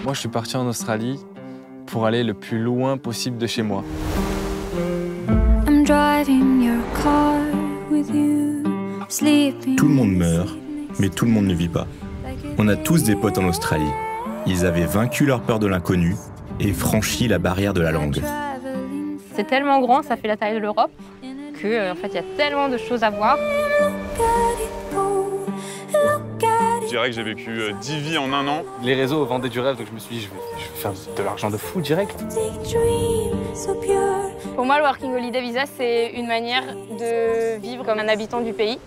Moi, je suis parti en Australie pour aller le plus loin possible de chez moi. Tout le monde meurt, mais tout le monde ne vit pas. On a tous des potes en Australie. Ils avaient vaincu leur peur de l'inconnu et franchi la barrière de la langue. C'est tellement grand, ça fait la taille de l'Europe, que en fait, il y a tellement de choses à voir. Je dirais que j'ai vécu 10 vies en un an. Les réseaux vendaient du rêve, donc je me suis dit, je vais faire de l'argent de fou direct. Pour moi, le Working Holiday Visa, c'est une manière de vivre comme un habitant du pays,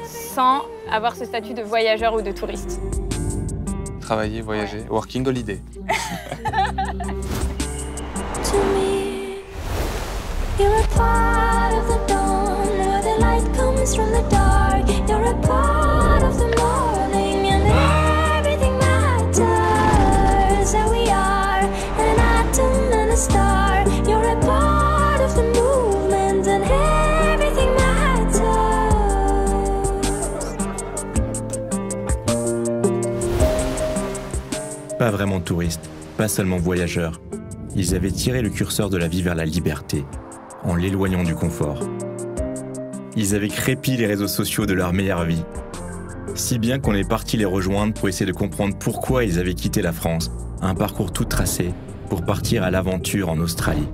sans avoir ce statut de voyageur ou de touriste. Travailler, voyager, Working Holiday. Pas vraiment touristes, pas seulement voyageurs. Ils avaient tiré le curseur de la vie vers la liberté, en l'éloignant du confort. Ils avaient crépi les réseaux sociaux de leur meilleure vie. Si bien qu'on est parti les rejoindre pour essayer de comprendre pourquoi ils avaient quitté la France, un parcours tout tracé, pour partir à l'aventure en Australie.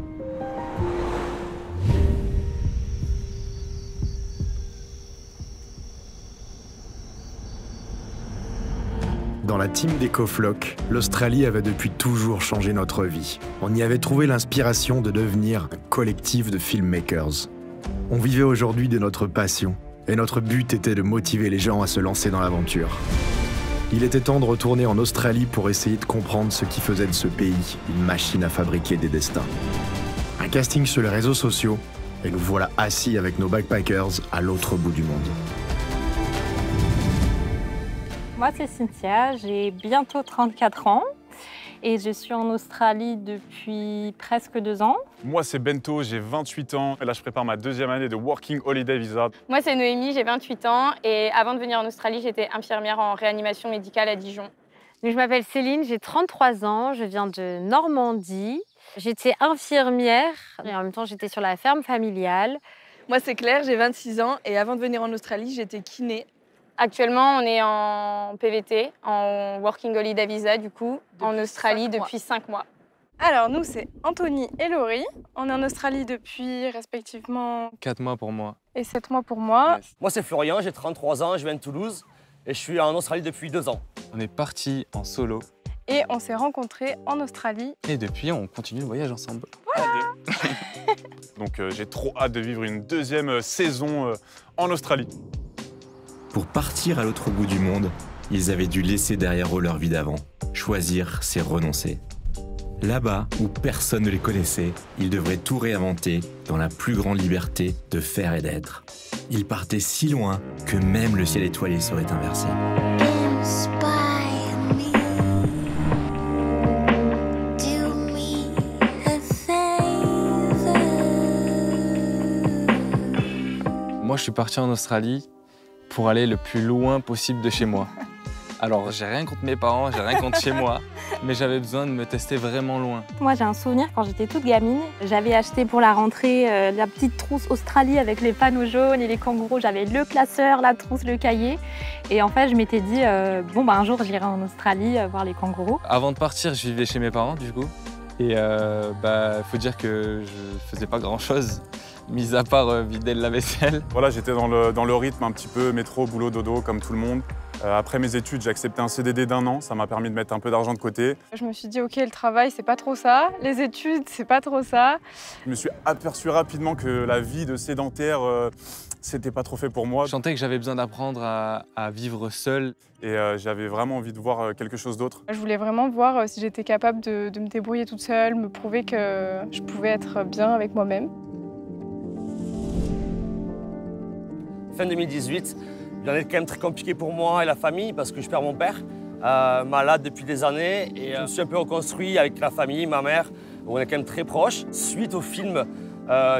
Dans la team d'EcoFloc, l'Australie avait depuis toujours changé notre vie. On y avait trouvé l'inspiration de devenir un collectif de filmmakers. On vivait aujourd'hui de notre passion, et notre but était de motiver les gens à se lancer dans l'aventure. Il était temps de retourner en Australie pour essayer de comprendre ce qui faisait de ce pays une machine à fabriquer des destins. Un casting sur les réseaux sociaux, et nous voilà assis avec nos backpackers à l'autre bout du monde. Moi, c'est Cynthia, j'ai bientôt 34 ans et je suis en Australie depuis presque 2 ans. Moi, c'est Bento, j'ai 28 ans. Et là, je prépare ma 2e année de Working Holiday Visa. Moi, c'est Noémie, j'ai 28 ans et avant de venir en Australie, j'étais infirmière en réanimation médicale à Dijon. Donc, je m'appelle Céline, j'ai 33 ans, je viens de Normandie. J'étais infirmière et en même temps, j'étais sur la ferme familiale. Moi, c'est Claire, j'ai 26 ans et avant de venir en Australie, j'étais kiné. Actuellement, on est en PVT, en Working Holiday Visa, du coup, en Australie depuis 5 mois. Alors, nous, c'est Anthony et Laurie. On est en Australie depuis respectivement 4 mois pour moi. et 7 mois pour moi. Yes. Moi, c'est Florian, j'ai 33 ans, je viens de Toulouse et je suis en Australie depuis 2 ans. On est parti en solo Et on s'est rencontrés en Australie. et depuis, on continue le voyage ensemble. Donc, j'ai trop hâte de vivre une 2e saison en Australie. Pour partir à l'autre bout du monde, ils avaient dû laisser derrière eux leur vie d'avant. Choisir, c'est renoncer. Là-bas, où personne ne les connaissait, ils devraient tout réinventer dans la plus grande liberté de faire et d'être. Ils partaient si loin que même le ciel étoilé serait inversé. Moi, je suis parti en Australie pour aller le plus loin possible de chez moi. Alors, j'ai rien contre mes parents, j'ai rien contre chez moi, mais j'avais besoin de me tester vraiment loin. Moi, j'ai un souvenir quand j'étais toute gamine. J'avais acheté pour la rentrée la petite trousse Australie avec les panneaux jaunes et les kangourous. J'avais le classeur, la trousse, le cahier. Et en fait, je m'étais dit, bon, bah, un jour, j'irai en Australie voir les kangourous. Avant de partir, je vivais chez mes parents, du coup. Et faut dire que je faisais pas grand-chose, mis à part vider le lave-vaisselle. Voilà, j'étais dans le rythme un petit peu métro, boulot, dodo, comme tout le monde. Après mes études, j'ai accepté un CDD d'1 an. Ça m'a permis de mettre un peu d'argent de côté. Je me suis dit, OK, le travail, c'est pas trop ça. Les études, c'est pas trop ça. Je me suis aperçu rapidement que la vie de sédentaire, c'était pas trop fait pour moi. Je sentais que j'avais besoin d'apprendre à vivre seul. Et j'avais vraiment envie de voir quelque chose d'autre. Je voulais vraiment voir si j'étais capable de me débrouiller toute seule, me prouver que je pouvais être bien avec moi-même. Fin 2018, il en est quand même très compliqué pour moi et la famille parce que je perds mon père, malade depuis des années. Et je me suis un peu reconstruit avec la famille, ma mère, où on est quand même très proches. Suite au film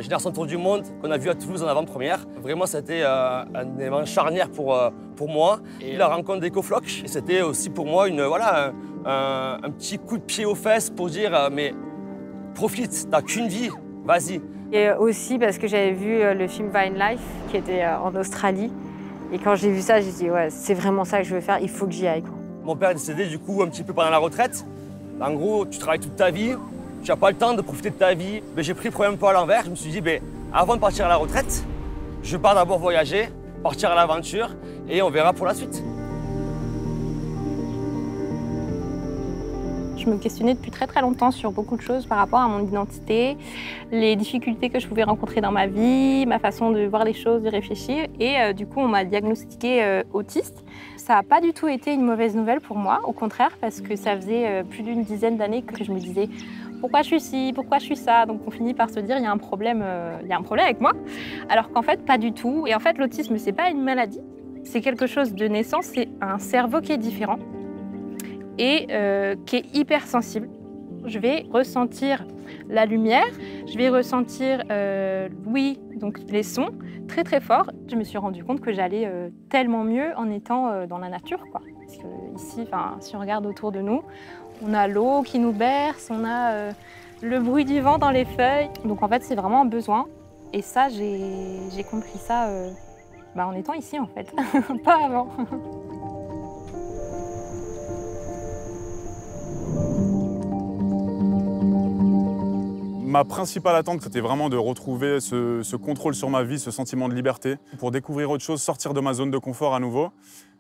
Génération Tour du Monde qu'on a vu à Toulouse en avant-première. Vraiment, c'était un élément charnière pour moi. Et la rencontre d'Ecofloc, c'était aussi pour moi voilà, un petit coup de pied aux fesses pour dire mais profite, t'as qu'une vie, vas-y. Et aussi parce que j'avais vu le film Vine Life qui était en Australie. Et quand j'ai vu ça, j'ai dit ouais, c'est vraiment ça que je veux faire, il faut que j'y aille, quoi. Mon père est décédé du coup un petit peu pendant la retraite. En gros, tu travailles toute ta vie, tu n'as pas le temps de profiter de ta vie. Mais j'ai pris le problème un peu à l'envers. Je me suis dit, avant de partir à la retraite, je pars d'abord voyager, partir à l'aventure et on verra pour la suite. Je me questionnais depuis très longtemps sur beaucoup de choses par rapport à mon identité, les difficultés que je pouvais rencontrer dans ma vie, ma façon de voir les choses, de réfléchir. Et du coup, on m'a diagnostiqué autiste. Ça n'a pas du tout été une mauvaise nouvelle pour moi, au contraire, parce que ça faisait plus d'une dizaine d'années que je me disais pourquoi je suis ci, pourquoi je suis ça. Donc on finit par se dire il y a un problème avec moi, alors qu'en fait pas du tout. Et en fait l'autisme c'est pas une maladie, c'est quelque chose de naissance, c'est un cerveau qui est différent et qui est hypersensible. Je vais ressentir la lumière, je vais ressentir l'ouïe, donc les sons, très fort. Je me suis rendu compte que j'allais tellement mieux en étant dans la nature, quoi. Parce que ici, si on regarde autour de nous, on a l'eau qui nous berce, on a le bruit du vent dans les feuilles. Donc en fait, c'est vraiment un besoin. Et ça, j'ai compris ça en étant ici, en fait, pas avant. Ma principale attente, c'était vraiment de retrouver ce contrôle sur ma vie, ce sentiment de liberté, pour découvrir autre chose, sortir de ma zone de confort à nouveau,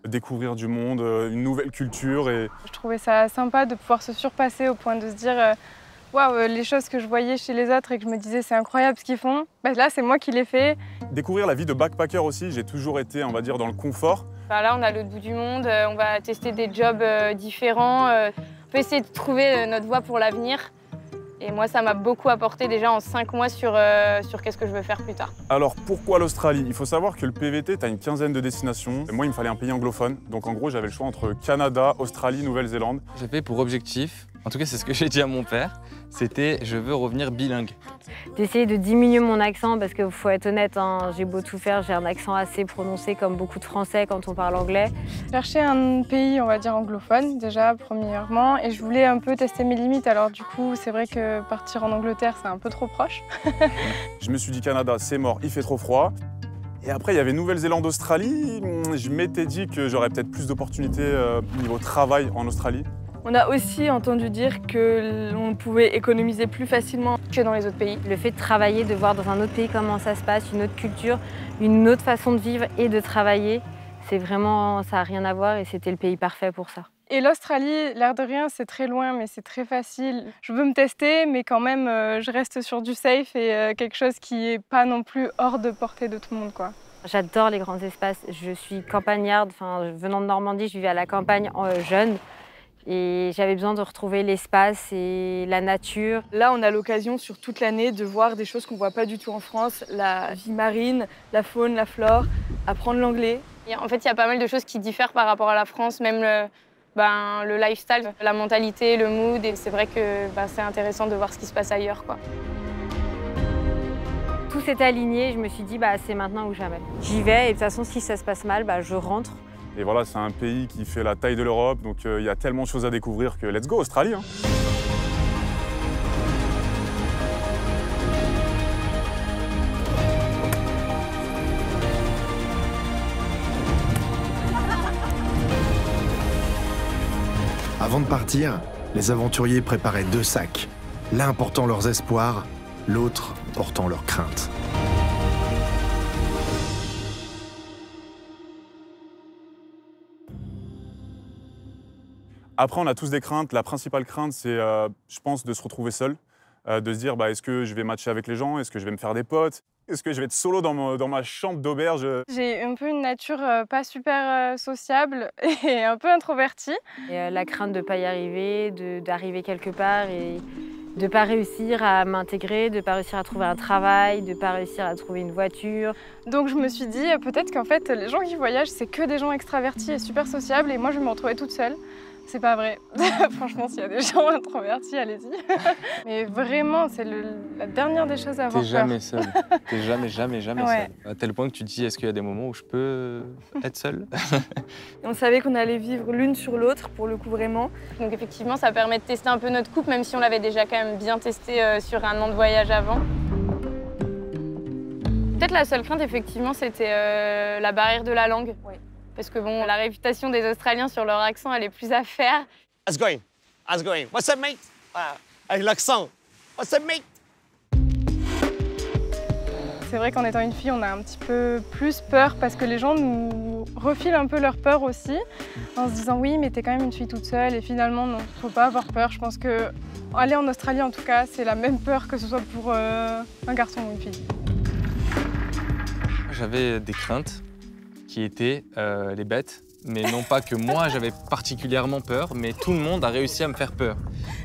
découvrir du monde, une nouvelle culture. Je trouvais ça sympa de pouvoir se surpasser au point de se dire waouh, les choses que je voyais chez les autres et que je me disais c'est incroyable ce qu'ils font, là c'est moi qui l'ai fait. Découvrir la vie de backpacker aussi, j'ai toujours été, on va dire, dans le confort. Là on est à l'autre bout du monde, on va tester des jobs différents, on peut essayer de trouver notre voie pour l'avenir. Et moi, ça m'a beaucoup apporté déjà en 5 mois sur qu'est-ce que je veux faire plus tard. Alors, pourquoi l'Australie? Il faut savoir que le PVT, tu as une quinzaine de destinations. Et moi, il me fallait un pays anglophone. Donc, en gros, j'avais le choix entre Canada, Australie, Nouvelle-Zélande. J'avais pour objectif, en tout cas, c'est ce que j'ai dit à mon père, c'était je veux revenir bilingue. D'essayer de diminuer mon accent parce qu'il faut être honnête, hein, j'ai beau tout faire, j'ai un accent assez prononcé comme beaucoup de Français quand on parle anglais. Chercher un pays, on va dire anglophone déjà premièrement, et je voulais un peu tester mes limites. Alors du coup, c'est vrai que partir en Angleterre, c'est un peu trop proche. Je me suis dit Canada, c'est mort, il fait trop froid. Et après, il y avait Nouvelle-Zélande, Australie. Je m'étais dit que j'aurais peut-être plus d'opportunités niveau travail en Australie. On a aussi entendu dire qu'on pouvait économiser plus facilement que dans les autres pays. Le fait de travailler, de voir dans un autre pays comment ça se passe, une autre culture, une autre façon de vivre et de travailler, c'est vraiment, ça n'a rien à voir et c'était le pays parfait pour ça. Et l'Australie, l'air de rien, c'est très loin, mais c'est très facile. Je veux me tester, mais quand même, je reste sur du safe et quelque chose qui n'est pas non plus hors de portée de tout le monde, quoi. J'adore les grands espaces. Je suis campagnarde, venant de Normandie, je vivais à la campagne jeune. Et j'avais besoin de retrouver l'espace et la nature. Là, on a l'occasion sur toute l'année de voir des choses qu'on ne voit pas du tout en France. La vie marine, la faune, la flore, apprendre l'anglais. En fait, il y a pas mal de choses qui diffèrent par rapport à la France, même le lifestyle, la mentalité, le mood. Et c'est vrai que c'est intéressant de voir ce qui se passe ailleurs, quoi. Tout s'est aligné, je me suis dit c'est maintenant ou jamais. J'y vais et de toute façon, si ça se passe mal, je rentre. Et voilà, c'est un pays qui fait la taille de l'Europe, donc il y a tellement de choses à découvrir que let's go, Australie, hein. Avant de partir, les aventuriers préparaient 2 sacs, l'un portant leurs espoirs, l'autre portant leurs craintes. Après, on a tous des craintes. La principale crainte, c'est, je pense, de se retrouver seul, de se dire est-ce que je vais matcher avec les gens, est-ce que je vais me faire des potes, est-ce que je vais être solo dans ma chambre d'auberge. J'ai un peu une nature pas super sociable et un peu introvertie. Et, la crainte de ne pas y arriver, d'arriver quelque part et de ne pas réussir à m'intégrer, de ne pas réussir à trouver un travail, de ne pas réussir à trouver une voiture. Donc je me suis dit peut-être qu'en fait, les gens qui voyagent, c'est que des gens extravertis et super sociables et moi, je vais me retrouver toute seule. C'est pas vrai. Franchement, s'il y a des gens introvertis, allez-y. Mais vraiment, c'est la dernière des choses à avoir T'es peur. jamais seule. T'es jamais Ouais. seule. À tel point que tu te dis, est-ce qu'il y a des moments où je peux être seule? Et on savait qu'on allait vivre l'une sur l'autre, pour le coup vraiment. Donc effectivement, ça permet de tester un peu notre couple, même si on l'avait déjà quand même bien testé sur un an de voyage avant. Peut-être la seule crainte, effectivement, c'était la barrière de la langue. Oui. Parce que bon, la réputation des Australiens sur leur accent, elle est plus à faire. How's it going? How's it going? What's up, mate? Avec l'accent. What's up, mate? C'est vrai qu'en étant une fille, on a un petit peu plus peur parce que les gens nous refilent un peu leur peur aussi en se disant oui, mais t'es quand même une fille toute seule et finalement non, faut pas avoir peur. Je pense que aller en Australie en tout cas, c'est la même peur que ce soit pour un garçon ou une fille. J'avais des craintes qui étaient les bêtes, mais non pas que moi j'avais particulièrement peur, mais tout le monde a réussi à me faire peur.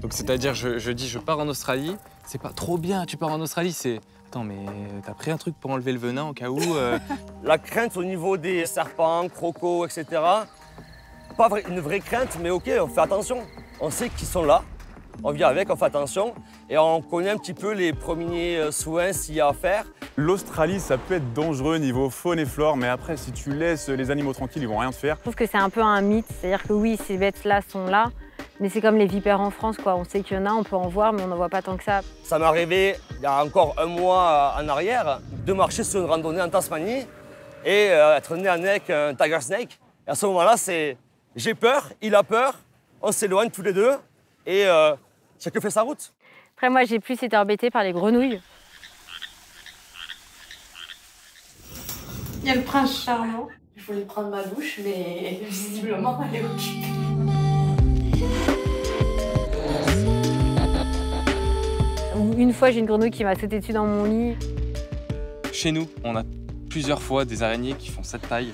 Donc c'est-à-dire, je dis je pars en Australie, c'est pas trop bien, tu pars en Australie, c'est attends mais t'as pris un truc pour enlever le venin au cas où La crainte au niveau des serpents, crocos, etc. Pas une vraie crainte, mais ok, on fait attention. On sait qu'ils sont là, on vit avec, on fait attention et on connaît un petit peu les premiers soins s'il y a à faire. L'Australie, ça peut être dangereux niveau faune et flore, mais après, si tu laisses les animaux tranquilles, ils vont rien te faire. Je trouve que c'est un peu un mythe, c'est-à-dire que oui, ces bêtes-là sont là, mais c'est comme les vipères en France, quoi. On sait qu'il y en a, on peut en voir, mais on n'en voit pas tant que ça. Ça m'est arrivé il y a encore un mois en arrière de marcher sur une randonnée en Tasmanie et être né avec un tiger snake. Et à ce moment-là, j'ai peur, il a peur, on s'éloigne tous les deux et chacun fait sa route. Après, moi, j'ai plus été embêtée par les grenouilles. Il y a le prince charmant. Je voulais prendre ma douche, mais visiblement, elle est occupée. Une fois, j'ai une grenouille qui m'a sauté dessus dans mon lit. Chez nous, on a plusieurs fois des araignées qui font cette taille,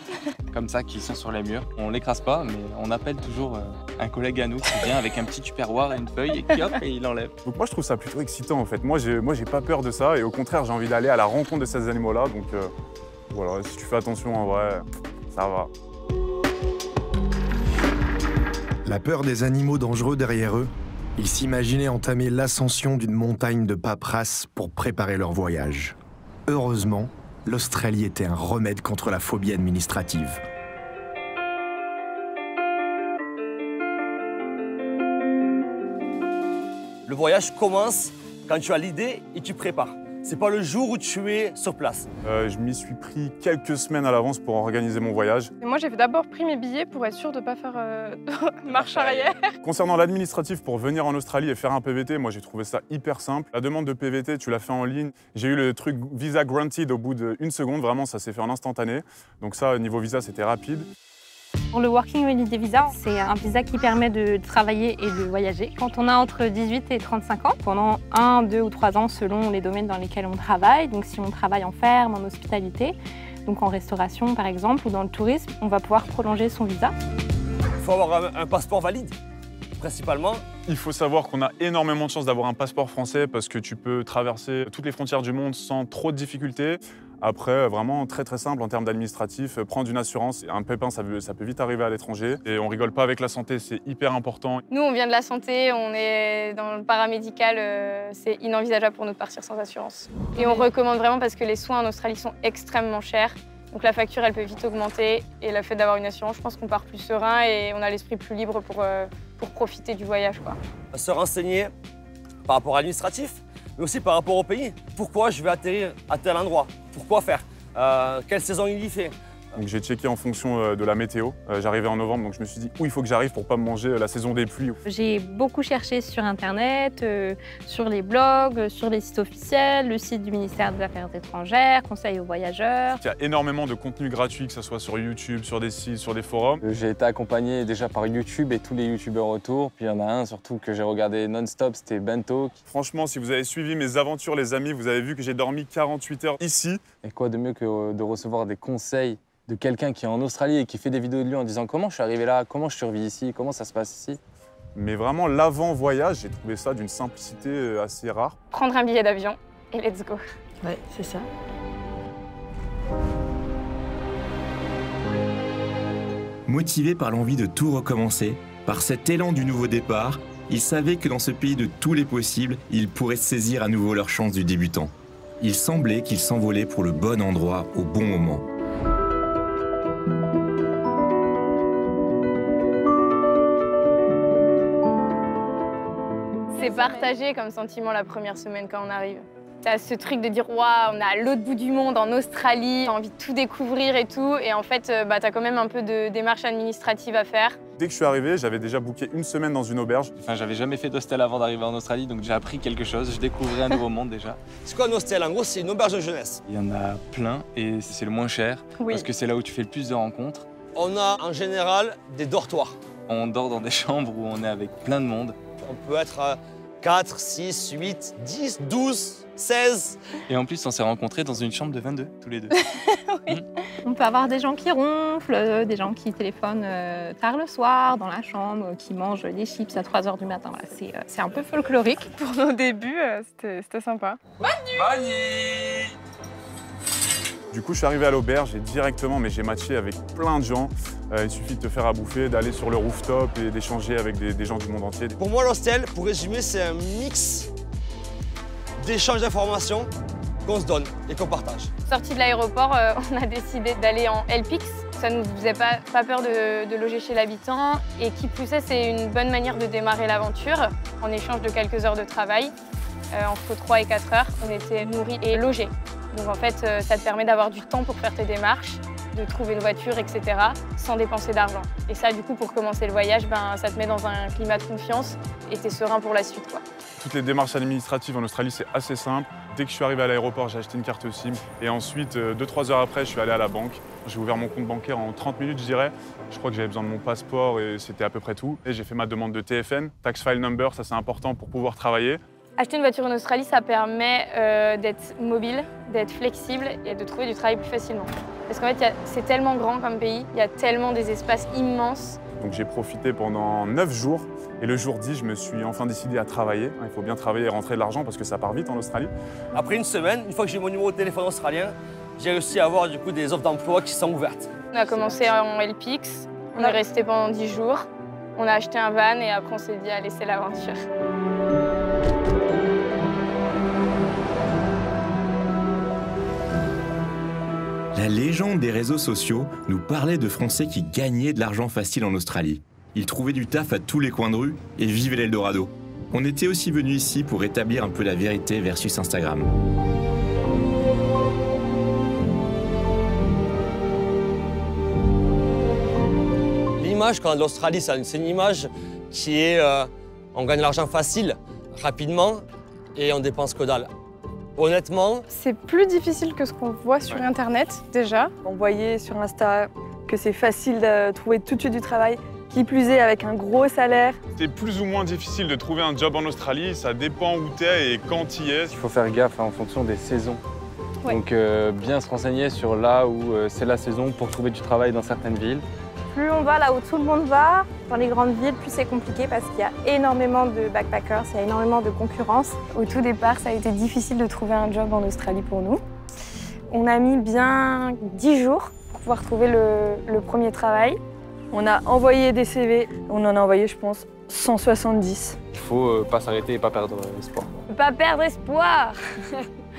comme ça, qui sont sur les murs. On l'écrase pas, mais on appelle toujours un collègue à nous qui vient avec un petit tupperware et une feuille et qui hop, et il enlève. Donc moi, je trouve ça plutôt excitant en fait. Moi, j'ai pas peur de ça et au contraire, j'ai envie d'aller à la rencontre de ces animaux-là. Donc voilà, si tu fais attention, en vrai, ça va. La peur des animaux dangereux derrière eux, ils s'imaginaient entamer l'ascension d'une montagne de paperasse pour préparer leur voyage. Heureusement, l'Australie était un remède contre la phobie administrative. Le voyage commence quand tu as l'idée et tu prépares. C'est pas le jour où tu es sur place. Je m'y suis pris quelques semaines à l'avance pour organiser mon voyage. Et moi, j'ai d'abord pris mes billets pour être sûre de ne pas faire marche arrière. Concernant l'administratif pour venir en Australie et faire un PVT, moi j'ai trouvé ça hyper simple. La demande de PVT, tu l'as fait en ligne. J'ai eu le truc visa granted au bout d'1 seconde, vraiment ça s'est fait en instantané. Donc ça, niveau visa, c'était rapide. Pour le Working Holiday Visa, c'est un visa qui permet de travailler et de voyager. Quand on a entre 18 et 35 ans, pendant 1, 2 ou 3 ans selon les domaines dans lesquels on travaille, donc si on travaille en ferme, en hospitalité, donc en restauration par exemple, ou dans le tourisme, on va pouvoir prolonger son visa. Il faut avoir un passeport valide, principalement. Il faut savoir qu'on a énormément de chance d'avoir un passeport français parce que tu peux traverser toutes les frontières du monde sans trop de difficultés. Après, vraiment très très simple en termes d'administratif, prendre une assurance, un pépin ça peut vite arriver à l'étranger et on rigole pas avec la santé, c'est hyper important. Nous, on vient de la santé, on est dans le paramédical, c'est inenvisageable pour nous de partir sans assurance. Et on recommande vraiment parce que les soins en Australie sont extrêmement chers, donc la facture elle peut vite augmenter et le fait d'avoir une assurance, je pense qu'on part plus serein et on a l'esprit plus libre pour profiter du voyage, quoi. Se renseigner par rapport à l'administratif, mais aussi par rapport au pays. Pourquoi je vais atterrir à tel endroit? Pourquoi faire? Quelle saison il y fait? Donc j'ai checké en fonction de la météo. J'arrivais en novembre, donc je me suis dit où il faut que j'arrive pour pas me manger la saison des pluies. J'ai beaucoup cherché sur Internet, sur les blogs, sur les sites officiels, le site du ministère des Affaires étrangères, conseils aux voyageurs. Il y a énormément de contenu gratuit, que ce soit sur YouTube, sur des sites, sur des forums. J'ai été accompagné déjà par YouTube et tous les youtubeurs autour. Puis il y en a un surtout que j'ai regardé non-stop, c'était Bento. Franchement, si vous avez suivi mes aventures, les amis, vous avez vu que j'ai dormi 48 heures ici. Et quoi de mieux que de recevoir des conseils de quelqu'un qui est en Australie et qui fait des vidéos de lui en disant comment je suis arrivé là, comment je survis ici, comment ça se passe ici. Mais vraiment, l'avant-voyage, j'ai trouvé ça d'une simplicité assez rare. Prendre un billet d'avion et let's go. Ouais, c'est ça. Motivé par l'envie de tout recommencer, Par cet élan du nouveau départ, ils savaient que dans ce pays de tous les possibles, ils pourraient saisir à nouveau leur chance du débutant. Il semblait qu'ils s'envolaient pour le bon endroit au bon moment. C'est partagé comme sentiment la première semaine quand on arrive. T'as ce truc de dire « Waouh, on est à l'autre bout du monde, en Australie, t'as envie de tout découvrir et tout ». Et en fait, t'as quand même un peu de démarches administratives à faire. Dès que je suis arrivé, j'avais déjà booké une semaine dans une auberge. Enfin, j'avais jamais fait d'hostel avant d'arriver en Australie, donc j'ai appris quelque chose. Je découvrais un nouveau monde déjà. C'est quoi un hostel? En gros, c'est une auberge de jeunesse. Il y en a plein et c'est le moins cher parce que c'est là où tu fais le plus de rencontres. On a en général des dortoirs. On dort dans des chambres où on est avec plein de monde. On peut être 4, 6, 8, 10, 12, 16. Et en plus, on s'est rencontrés dans une chambre de 22, tous les deux. Oui. On peut avoir des gens qui ronflent, des gens qui téléphonent tard le soir dans la chambre, qui mangent des chips à 3 h du matin. Voilà, c'est un peu folklorique. Pour nos débuts, c'était sympa. Bonne nuit. Du coup, je suis arrivé à l'auberge et directement, mais j'ai matché avec plein de gens. Il suffit de te faire à bouffer, d'aller sur le rooftop et d'échanger avec des gens du monde entier. Pour moi, l'hostel, pour résumer, c'est un mix d'échanges d'informations qu'on se donne et qu'on partage. Sorti de l'aéroport, on a décidé d'aller en LPX. Ça ne nous faisait pas peur de loger chez l'habitant. Et qui plus est, c'est une bonne manière de démarrer l'aventure. En échange de quelques heures de travail, entre 3 et 4 heures, on était nourris et logés. Donc en fait, ça te permet d'avoir du temps pour faire tes démarches, de trouver une voiture, etc., sans dépenser d'argent. Et ça, du coup, pour commencer le voyage, ça te met dans un climat de confiance et t'es serein pour la suite, quoi. Toutes les démarches administratives en Australie, c'est assez simple. Dès que je suis arrivé à l'aéroport, j'ai acheté une carte SIM. Et ensuite, 2-3 heures après, je suis allé à la banque. J'ai ouvert mon compte bancaire en 30 minutes, je dirais. Je crois que j'avais besoin de mon passeport et c'était à peu près tout. Et j'ai fait ma demande de TFN, Tax File Number, ça c'est important pour pouvoir travailler. Acheter une voiture en Australie, ça permet d'être mobile, d'être flexible et de trouver du travail plus facilement. Parce qu'en fait, c'est tellement grand comme pays, il y a tellement des espaces immenses. Donc j'ai profité pendant 9 jours. Et le jour 10, je me suis enfin décidé à travailler. Il faut bien travailler et rentrer de l'argent parce que ça part vite en Australie. Après une semaine, une fois que j'ai mon numéro de téléphone australien, j'ai réussi à avoir du coup des offres d'emploi qui sont ouvertes. On a commencé en LPX, on est resté pendant 10 jours. On a acheté un van et après on s'est dit allez, c'est l'aventure. La légende des réseaux sociaux nous parlait de Français qui gagnaient de l'argent facile en Australie. Ils trouvaient du taf à tous les coins de rue et vivaient l'Eldorado. On était aussi venus ici pour établir un peu la vérité versus Instagram. L'image quand l'Australie, c'est une image qui est on gagne l'argent facile, rapidement et on dépense que dalle. Honnêtement, c'est plus difficile que ce qu'on voit sur Internet déjà. On voyait sur Insta que c'est facile de trouver tout de suite du travail. Qui plus est avec un gros salaire. C'est plus ou moins difficile de trouver un job en Australie, ça dépend où t'es et quand t'y es. Il faut faire gaffe en fonction des saisons. Ouais. Donc bien se renseigner sur là où c'est la saison pour trouver du travail dans certaines villes. Plus on va là où tout le monde va, dans les grandes villes, plus c'est compliqué parce qu'il y a énormément de backpackers, il y a énormément de concurrence. Au tout départ, ça a été difficile de trouver un job en Australie pour nous. On a mis bien 10 jours pour pouvoir trouver le premier travail. On a envoyé des CV, on en a envoyé, je pense, 170. Il faut pas s'arrêter et pas perdre espoir. Pas perdre espoir.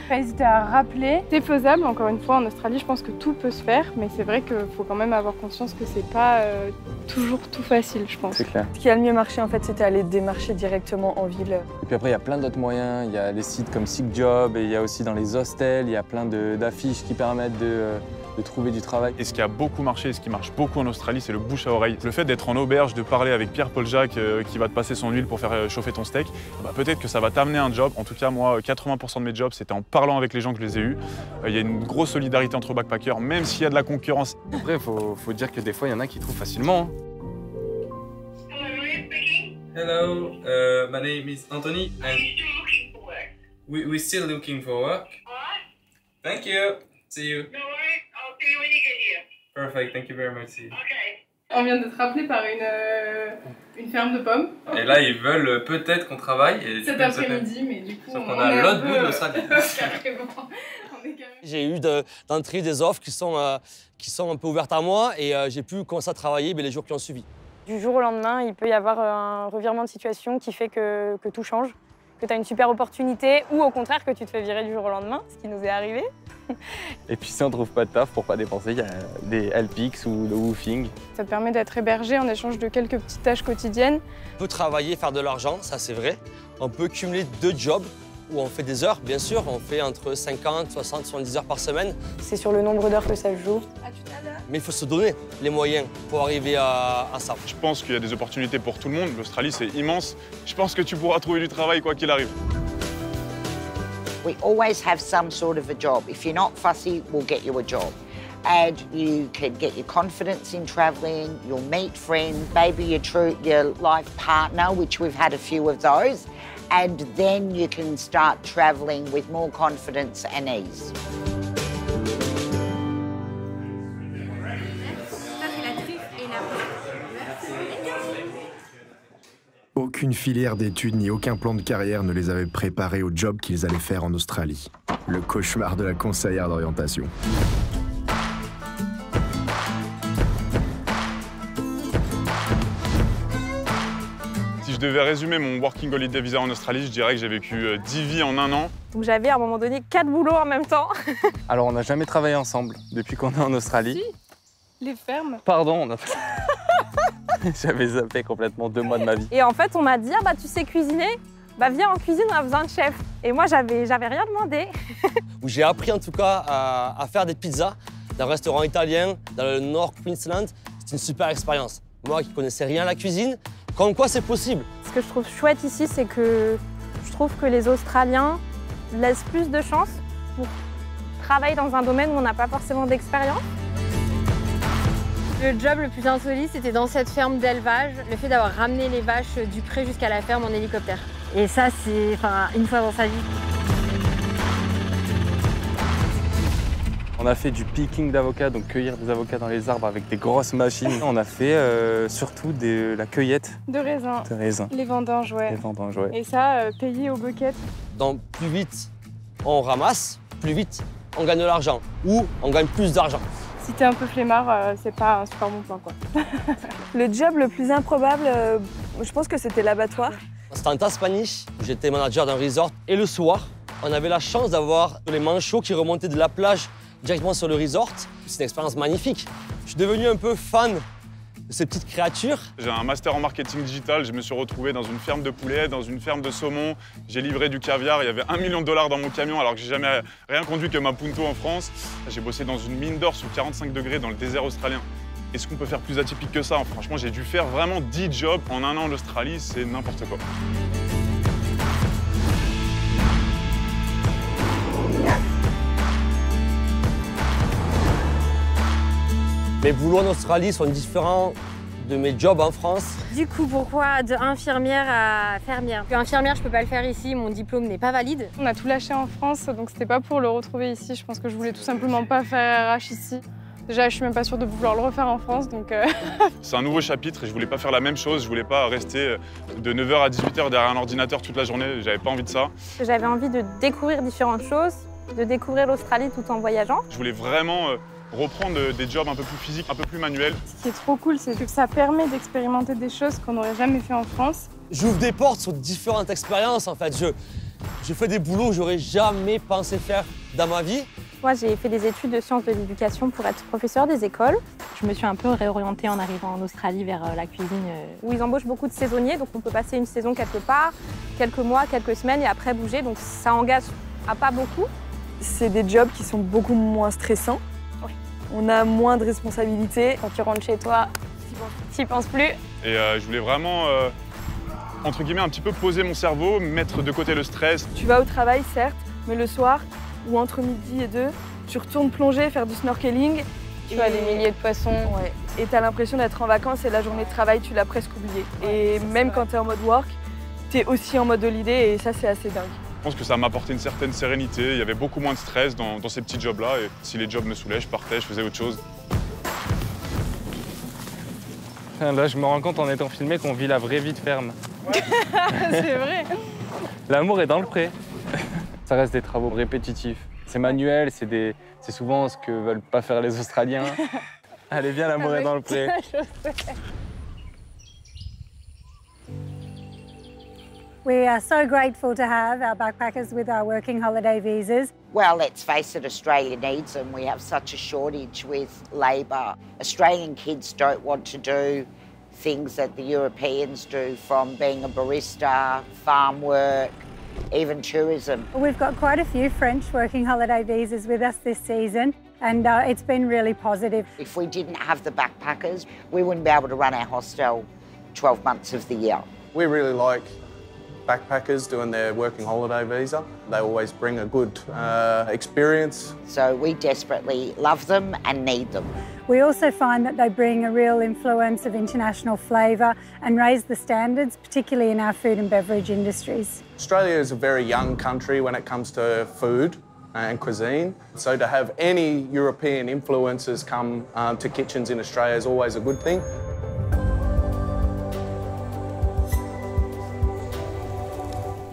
Pas hésiter à rappeler. C'est faisable, encore une fois, en Australie, je pense que tout peut se faire, mais c'est vrai qu'il faut quand même avoir conscience que c'est pas toujours tout facile, je pense. C'est clair. Ce qui a le mieux marché, en fait, c'était aller démarcher directement en ville. Et puis après, il y a plein d'autres moyens. Il y a les sites comme Sick Job et il y a aussi dans les hostels, il y a plein d'affiches qui permettent de trouver du travail. Et ce qui a beaucoup marché et ce qui marche beaucoup en Australie, c'est le bouche à oreille. Le fait d'être en auberge, de parler avec Pierre-Paul Jacques qui va te passer son huile pour faire chauffer ton steak, peut-être que ça va t'amener un job. En tout cas, moi, 80% de mes jobs, c'était en parlant avec les gens que je les ai eus. Il y a une grosse solidarité entre backpackers, même s'il y a de la concurrence. Après, faut dire que des fois, il y en a qui trouvent facilement. Hello, my name is Anthony and we're still looking for work. Thank you. See you. No worries. I'll see you when you get here. Perfect. Thank you very much. See you. Okay. On vient d'être appelé par une ferme de pommes. Et là, ils veulent peut-être qu'on travaille. Et cet après-midi, mais du coup, sauf qu'on a l'autre bout de l'Australie. J'ai eu d'entrée des offres qui sont un peu ouvertes à moi et j'ai pu commencer à travailler les jours qui ont suivi. Du jour au lendemain, il peut y avoir un revirement de situation qui fait que tout change, que tu as une super opportunité ou au contraire que tu te fais virer du jour au lendemain, ce qui nous est arrivé. Et puis si on trouve pas de taf, pour pas dépenser, il y a des LPX ou le woofing. Ça te permet d'être hébergé en échange de quelques petites tâches quotidiennes. On peut travailler, faire de l'argent, ça c'est vrai. On peut cumuler 2 jobs où on fait des heures, bien sûr. On fait entre 50, 60, 70 heures par semaine. C'est sur le nombre d'heures que ça se joue. Mais il faut se donner les moyens pour arriver à ça. Je pense qu'il y a des opportunités pour tout le monde. L'Australie, c'est immense. Je pense que tu pourras trouver du travail quoi qu'il arrive. We always have some sort of a job. If you're not fussy, we'll get you a job. And you can get your confidence in travelling, you'll meet friends, maybe your life partner, which we've had a few of those, and then you can start travelling with more confidence and ease. Aucune filière d'études ni aucun plan de carrière ne les avait préparés au job qu'ils allaient faire en Australie. Le cauchemar de la conseillère d'orientation. Si je devais résumer mon Working Holiday Visa en Australie, je dirais que j'ai vécu 10 vies en 1 an. Donc j'avais à un moment donné 4 boulots en même temps. Alors on n'a jamais travaillé ensemble depuis qu'on est en Australie. Si, les fermes. Pardon, on a... J'avais zappé complètement 2 mois de ma vie. Et en fait, on m'a dit, ah bah tu sais cuisiner, bah viens en cuisine, on a besoin de chef. Et moi, j'avais rien demandé. Où j'ai appris en tout cas à faire des pizzas dans un restaurant italien dans le Nord Queensland. C'est une super expérience. Moi qui connaissais rien à la cuisine, comme quoi c'est possible. Ce que je trouve chouette ici, c'est que je trouve que les Australiens laissent plus de chance pour travailler dans un domaine où on n'a pas forcément d'expérience. Le job le plus insolite, c'était dans cette ferme d'élevage, le fait d'avoir ramené les vaches du pré jusqu'à la ferme en hélicoptère. Et ça, c'est une fois dans sa vie. On a fait du picking d'avocats, donc cueillir des avocats dans les arbres avec des grosses machines. On a fait surtout de la cueillette. De raisins. De raisins. Les vendanges, ouais. Les vendanges, ouais. Et ça, payé au bucket. Donc plus vite on ramasse, plus vite on gagne de l'argent. Ou on gagne plus d'argent. Si t'es un peu flemmard, c'est pas un super bon plan, quoi. Le job le plus improbable, je pense que c'était l'abattoir. C'était en Tasmanie, où j'étais manager d'un resort. Et le soir, on avait la chance d'avoir les manchots qui remontaient de la plage directement sur le resort. C'est une expérience magnifique. Je suis devenu un peu fan de ces petites créatures. J'ai un master en marketing digital, je me suis retrouvé dans une ferme de poulets, dans une ferme de saumon. J'ai livré du caviar, il y avait $1 million dans mon camion alors que j'ai jamais rien conduit que ma Punto en France. J'ai bossé dans une mine d'or sous 45 degrés dans le désert australien. Est-ce qu'on peut faire plus atypique que ça? Franchement, j'ai dû faire vraiment 10 jobs en 1 an en Australie, c'est n'importe quoi. Mes boulots en Australie sont différents de mes jobs en France. Du coup, pourquoi de infirmière à fermière? Infirmière, je peux pas le faire ici, mon diplôme n'est pas valide. On a tout lâché en France, donc c'était pas pour le retrouver ici. Je pense que je voulais tout simplement pas faire RH ici. Déjà, je suis même pas sûre de vouloir le refaire en France, donc... C'est un nouveau chapitre et je voulais pas faire la même chose. Je voulais pas rester de 9h à 18h derrière un ordinateur toute la journée. J'avais pas envie de ça. J'avais envie de découvrir différentes choses, de découvrir l'Australie tout en voyageant. Je voulais vraiment reprendre des jobs un peu plus physiques, un peu plus manuels. Ce qui est trop cool, c'est que ça permet d'expérimenter des choses qu'on n'aurait jamais fait en France. J'ouvre des portes sur différentes expériences, en fait. Je fais des boulots que j'aurais jamais pensé faire dans ma vie. Moi, j'ai fait des études de sciences de l'éducation pour être professeur des écoles. Je me suis un peu réorientée en arrivant en Australie vers la cuisine, où ils embauchent beaucoup de saisonniers. Donc on peut passer une saison quelque part, quelques mois, quelques semaines et après bouger. Donc ça engage à pas beaucoup. C'est des jobs qui sont beaucoup moins stressants. Oui. On a moins de responsabilités. Quand tu rentres chez toi, tu n'y penses plus. Et je voulais vraiment, entre guillemets, un petit peu poser mon cerveau, mettre de côté le stress. Tu vas au travail, certes, mais le soir, ou entre midi et 2, tu retournes plonger, faire du snorkeling. Tu vois des milliers de poissons. Ouais. Et tu as l'impression d'être en vacances et la journée de travail, tu l'as presque oubliée. Ouais, et même quand tu es en mode work, tu es aussi en mode holiday et ça, c'est assez dingue. Je pense que ça m'a apporté une certaine sérénité. Il y avait beaucoup moins de stress dans ces petits jobs-là. Et si les jobs me saoulaient, je partais, je faisais autre chose. Là, je me rends compte en étant filmé qu'on vit la vraie vie de ferme. Ouais. C'est vrai. L'amour est dans le pré. Ça reste des travaux répétitifs. C'est manuel, c'est souvent ce que veulent pas faire les Australiens. Allez, viens, l'amour est dans le pré. We are so grateful to have our backpackers with our working holiday visas. Well, let's face it, Australia needs them. We have such a shortage with labour. Australian kids don't want to do things that the Europeans do, from being a barista, farm work, even tourism. We've got quite a few French working holiday visas with us this season, and it's been really positive. If we didn't have the backpackers, we wouldn't be able to run our hostel 12 months of the year. We really like backpackers doing their working holiday visa. They always bring a good experience. So we desperately love them and need them. We also find that they bring a real influence of international flavour and raise the standards, particularly in our food and beverage industries. Australia is a very young country when it comes to food and cuisine. So to have any European influencers come to kitchens in Australia is always a good thing.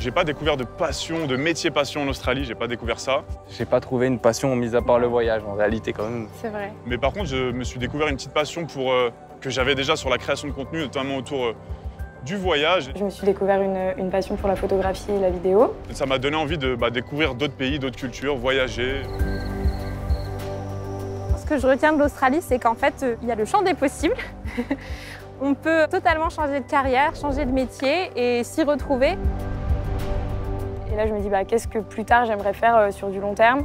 J'ai pas découvert de passion, de métier passion en Australie, j'ai pas découvert ça. J'ai pas trouvé une passion mis à part le voyage, en réalité quand même. C'est vrai. Mais par contre, je me suis découvert une petite passion que j'avais déjà sur la création de contenu, notamment autour du voyage. Je me suis découvert une passion pour la photographie et la vidéo. Ça m'a donné envie de découvrir d'autres pays, d'autres cultures, voyager. Ce que je retiens de l'Australie, c'est qu'en fait, il y a le champ des possibles. On peut totalement changer de carrière, changer de métier et s'y retrouver. Et là, je me dis, qu'est-ce que plus tard j'aimerais faire sur du long terme?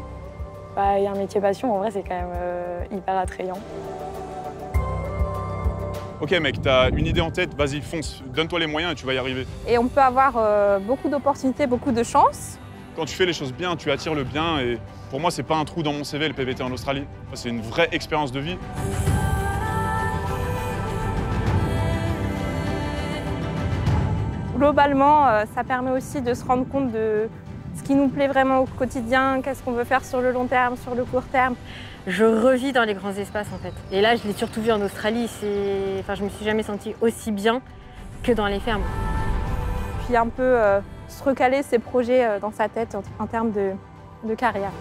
Il y a un métier passion, en vrai, c'est quand même hyper attrayant. Ok mec, t'as une idée en tête, vas-y fonce, donne-toi les moyens et tu vas y arriver. Et on peut avoir beaucoup d'opportunités, beaucoup de chance. Quand tu fais les choses bien, tu attires le bien et pour moi, c'est pas un trou dans mon CV, le PVT en Australie. C'est une vraie expérience de vie. Globalement, ça permet aussi de se rendre compte de ce qui nous plaît vraiment au quotidien, qu'est-ce qu'on veut faire sur le long terme, sur le court terme. Je revis dans les grands espaces en fait. Et là, je l'ai surtout vu en Australie. Je me suis jamais sentie aussi bien que dans les fermes. Puis un peu se recaler ses projets dans sa tête en termes de carrière.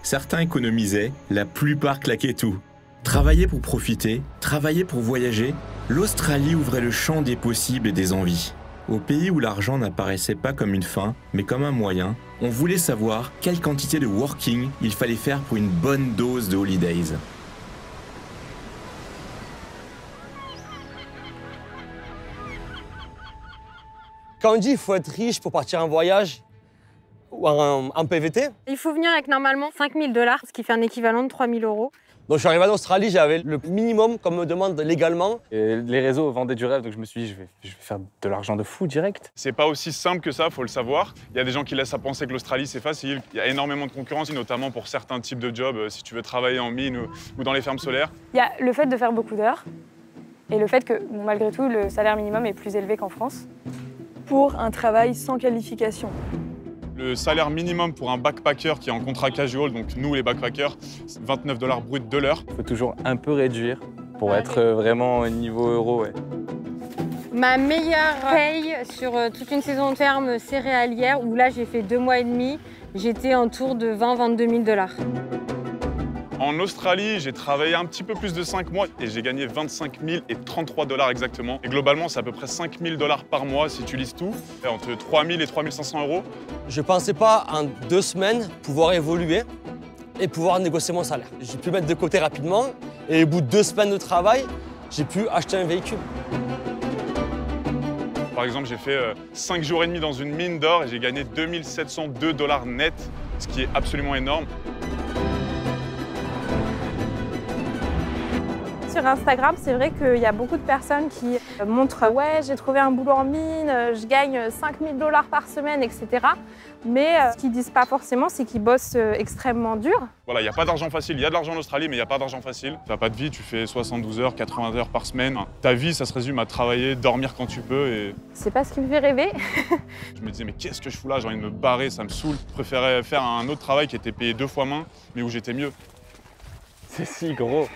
Certains économisaient, la plupart claquaient tout. Travailler pour profiter, travailler pour voyager, l'Australie ouvrait le champ des possibles et des envies. Au pays où l'argent n'apparaissait pas comme une fin, mais comme un moyen, on voulait savoir quelle quantité de working il fallait faire pour une bonne dose de holidays. Quand on dit qu'il faut être riche pour partir en voyage, ou en PVT. Il faut venir avec normalement 5 000 $, ce qui fait un équivalent de 3 000 €. Donc je suis arrivé en Australie, j'avais le minimum qu'on me demande légalement. Et les réseaux vendaient du rêve, donc je me suis dit, je vais faire de l'argent de fou direct. C'est pas aussi simple que ça, faut le savoir. Il y a des gens qui laissent à penser que l'Australie c'est facile. Il y a énormément de concurrence, notamment pour certains types de jobs, si tu veux travailler en mine ou dans les fermes solaires. Il y a le fait de faire beaucoup d'heures et le fait que, malgré tout, le salaire minimum est plus élevé qu'en France pour un travail sans qualification. Le salaire minimum pour un backpacker qui est en contrat casual, donc nous les backpackers, c'est 29 $ brut de l'heure. Il faut toujours un peu réduire pour être vraiment au niveau euro. Ouais. Ma meilleure paye sur toute une saison de ferme céréalière, où là j'ai fait 2 mois et demi, j'étais autour de 20 000 – 22 000 $. En Australie, j'ai travaillé un petit peu plus de 5 mois et j'ai gagné 25 033 $ exactement. Et globalement, c'est à peu près 5 000 $ par mois si tu lises tout, entre 3 000 et 3 500 €. Je ne pensais pas en 2 semaines pouvoir évoluer et pouvoir négocier mon salaire. J'ai pu mettre de côté rapidement et au bout de 2 semaines de travail, j'ai pu acheter un véhicule. Par exemple, j'ai fait 5 jours et demi dans une mine d'or et j'ai gagné 2 702 $ net, ce qui est absolument énorme. Sur Instagram, c'est vrai qu'il y a beaucoup de personnes qui montrent « ouais, j'ai trouvé un boulot en mine, je gagne 5 000 $ par semaine, etc. » Mais ce qu'ils disent pas forcément, c'est qu'ils bossent extrêmement dur. Voilà, il n'y a pas d'argent facile. Il y a de l'argent en Australie, mais il n'y a pas d'argent facile. Tu n'as pas de vie, tu fais 72 heures, 80 heures par semaine. Ta vie, ça se résume à travailler, dormir quand tu peux. Et... c'est pas ce qui me fait rêver. Je me disais, mais qu'est-ce que je fous là? J'ai envie de me barrer, ça me saoule. Je préférais faire un autre travail qui était payé 2 fois moins, mais où j'étais mieux. C'est si gros.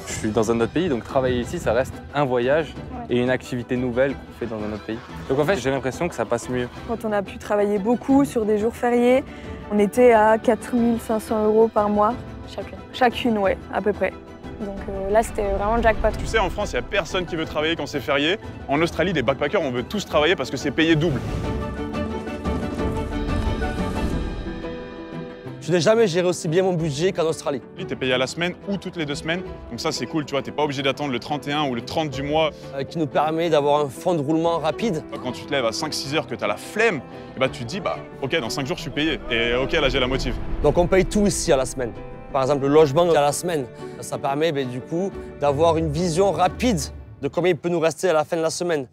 Je suis dans un autre pays, donc travailler ici, ça reste un voyage et une activité nouvelle qu'on fait dans un autre pays. Donc en fait, j'ai l'impression que ça passe mieux. Quand on a pu travailler beaucoup sur des jours fériés, on était à 4 500 € par mois. Chacune. Chacune, ouais, à peu près. Donc là, c'était vraiment le jackpot. Tu sais, en France, il n'y a personne qui veut travailler quand c'est férié. En Australie, les backpackers, on veut tous travailler parce que c'est payé double. Je n'ai jamais géré aussi bien mon budget qu'en Australie. Tu es payé à la semaine ou toutes les 2 semaines. Donc ça, c'est cool, tu vois. Tu n'es pas obligé d'attendre le 31 ou le 30 du mois. Qui nous permet d'avoir un fonds de roulement rapide. Quand tu te lèves à 5-6 heures, que tu as la flemme, et bah, tu te dis, bah, OK, dans 5 jours, je suis payé. Et OK, là, j'ai la motive. Donc on paye tout ici à la semaine. Par exemple, le logement à la semaine. Ça permet du coup d'avoir une vision rapide de combien il peut nous rester à la fin de la semaine.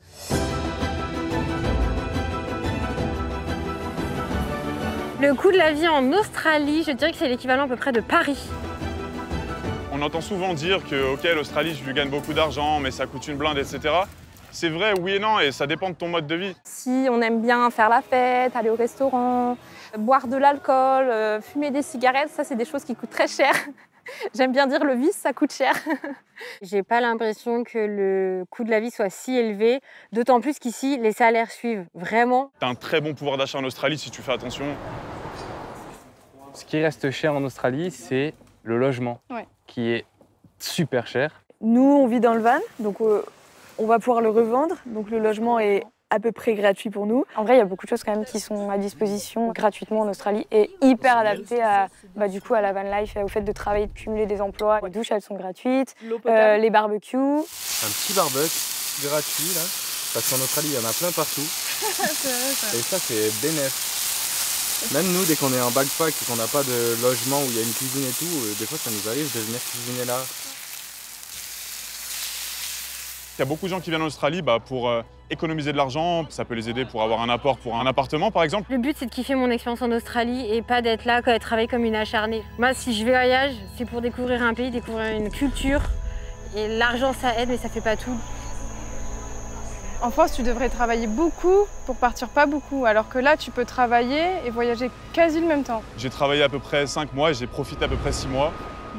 Le coût de la vie en Australie, je dirais que c'est l'équivalent à peu près de Paris. On entend souvent dire que, OK, l'Australie, je lui gagne beaucoup d'argent, mais ça coûte une blinde, etc. C'est vrai, oui et non, et ça dépend de ton mode de vie. Si on aime bien faire la fête, aller au restaurant, boire de l'alcool, fumer des cigarettes, ça, c'est des choses qui coûtent très cher. J'aime bien dire le vice, ça coûte cher. J'ai pas l'impression que le coût de la vie soit si élevé, d'autant plus qu'ici, les salaires suivent vraiment. T'as un très bon pouvoir d'achat en Australie si tu fais attention. Ce qui reste cher en Australie, c'est le logement, qui est super cher. Nous, on vit dans le van, donc on va pouvoir le revendre. Donc le logement est à peu près gratuit pour nous. En vrai, il y a beaucoup de choses quand même qui sont à disposition gratuitement en Australie et hyper adaptées à, du coup, à la van life, au fait de travailler, de cumuler des emplois. Les douches, elles sont gratuites, les barbecues. Un petit barbecue gratuit, là, parce qu'en Australie, il y en a plein partout. Et ça, c'est bénéf. Même nous, dès qu'on est en backpack et qu'on n'a pas de logement où il y a une cuisine et tout, des fois, ça nous arrive de venir cuisiner là. Il y a beaucoup de gens qui viennent en Australie pour économiser de l'argent. Ça peut les aider pour avoir un apport pour un appartement, par exemple. Le but, c'est de kiffer mon expérience en Australie et pas d'être là, de travailler comme une acharnée. Moi, si je voyage, c'est pour découvrir un pays, découvrir une culture. Et l'argent, ça aide, mais ça fait pas tout. En France, tu devrais travailler beaucoup pour partir pas beaucoup, alors que là, tu peux travailler et voyager quasi le même temps. J'ai travaillé à peu près 5 mois et j'ai profité à peu près 6 mois.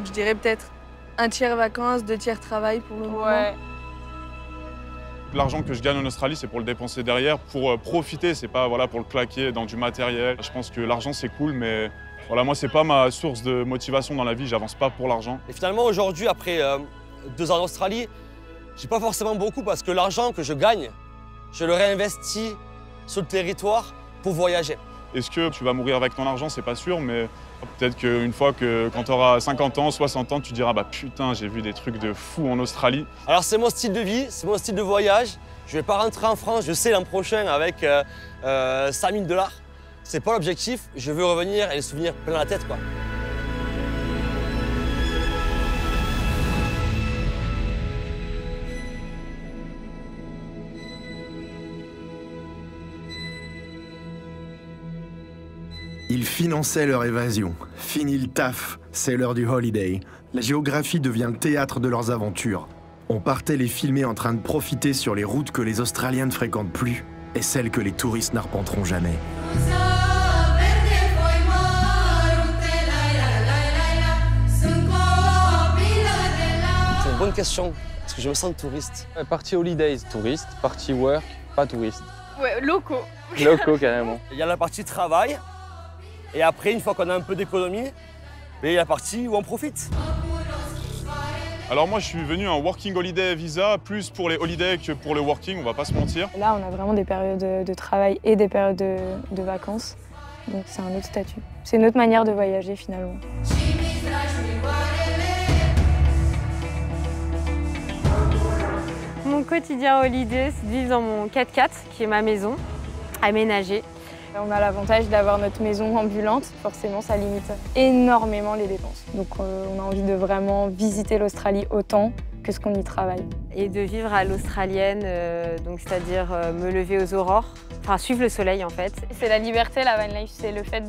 Je dirais peut-être un tiers vacances, 2 tiers travail pour le moment. L'argent que je gagne en Australie, c'est pour le dépenser derrière, pour profiter, c'est pas pour le claquer dans du matériel. Je pense que l'argent, c'est cool, mais moi, c'est pas ma source de motivation dans la vie, j'avance pas pour l'argent. Et finalement, aujourd'hui, après 2 ans en Australie, j'ai pas forcément beaucoup parce que l'argent que je gagne, je le réinvestis sur le territoire pour voyager. Est-ce que tu vas mourir avec ton argent? C'est pas sûr, mais peut-être qu'une fois quand tu auras 50 ans, 60 ans, tu diras putain, j'ai vu des trucs de fou en Australie. Alors c'est mon style de vie, c'est mon style de voyage. Je vais pas rentrer en France, je sais l'an prochain avec 5 000 $. C'est pas l'objectif, je veux revenir et les souvenirs plein la tête, quoi. Ils finançaient leur évasion. Fini le taf, c'est l'heure du holiday. La géographie devient le théâtre de leurs aventures. On partait les filmer en train de profiter sur les routes que les Australiens ne fréquentent plus et celles que les touristes n'arpenteront jamais. C'est une bonne question, parce que je me sens touriste. Partie holidays, touriste. Partie work, pas touriste. Ouais, locaux. Locaux, carrément. Il y a la partie travail. Et après, une fois qu'on a un peu d'économie, il y a la partie où on profite. Alors moi, je suis venu en working holiday visa, plus pour les holidays que pour le working, on va pas se mentir. Là, on a vraiment des périodes de travail et des périodes de vacances. Donc c'est un autre statut. C'est une autre manière de voyager finalement. Mon quotidien holiday, c'est de vivre dans mon 4x4, qui est ma maison, aménagée. On a l'avantage d'avoir notre maison ambulante, forcément ça limite énormément les dépenses. Donc on a envie de vraiment visiter l'Australie autant que ce qu'on y travaille. Et de vivre à l'australienne, donc c'est-à-dire me lever aux aurores, enfin suivre le soleil en fait. C'est la liberté, la van life, c'est le fait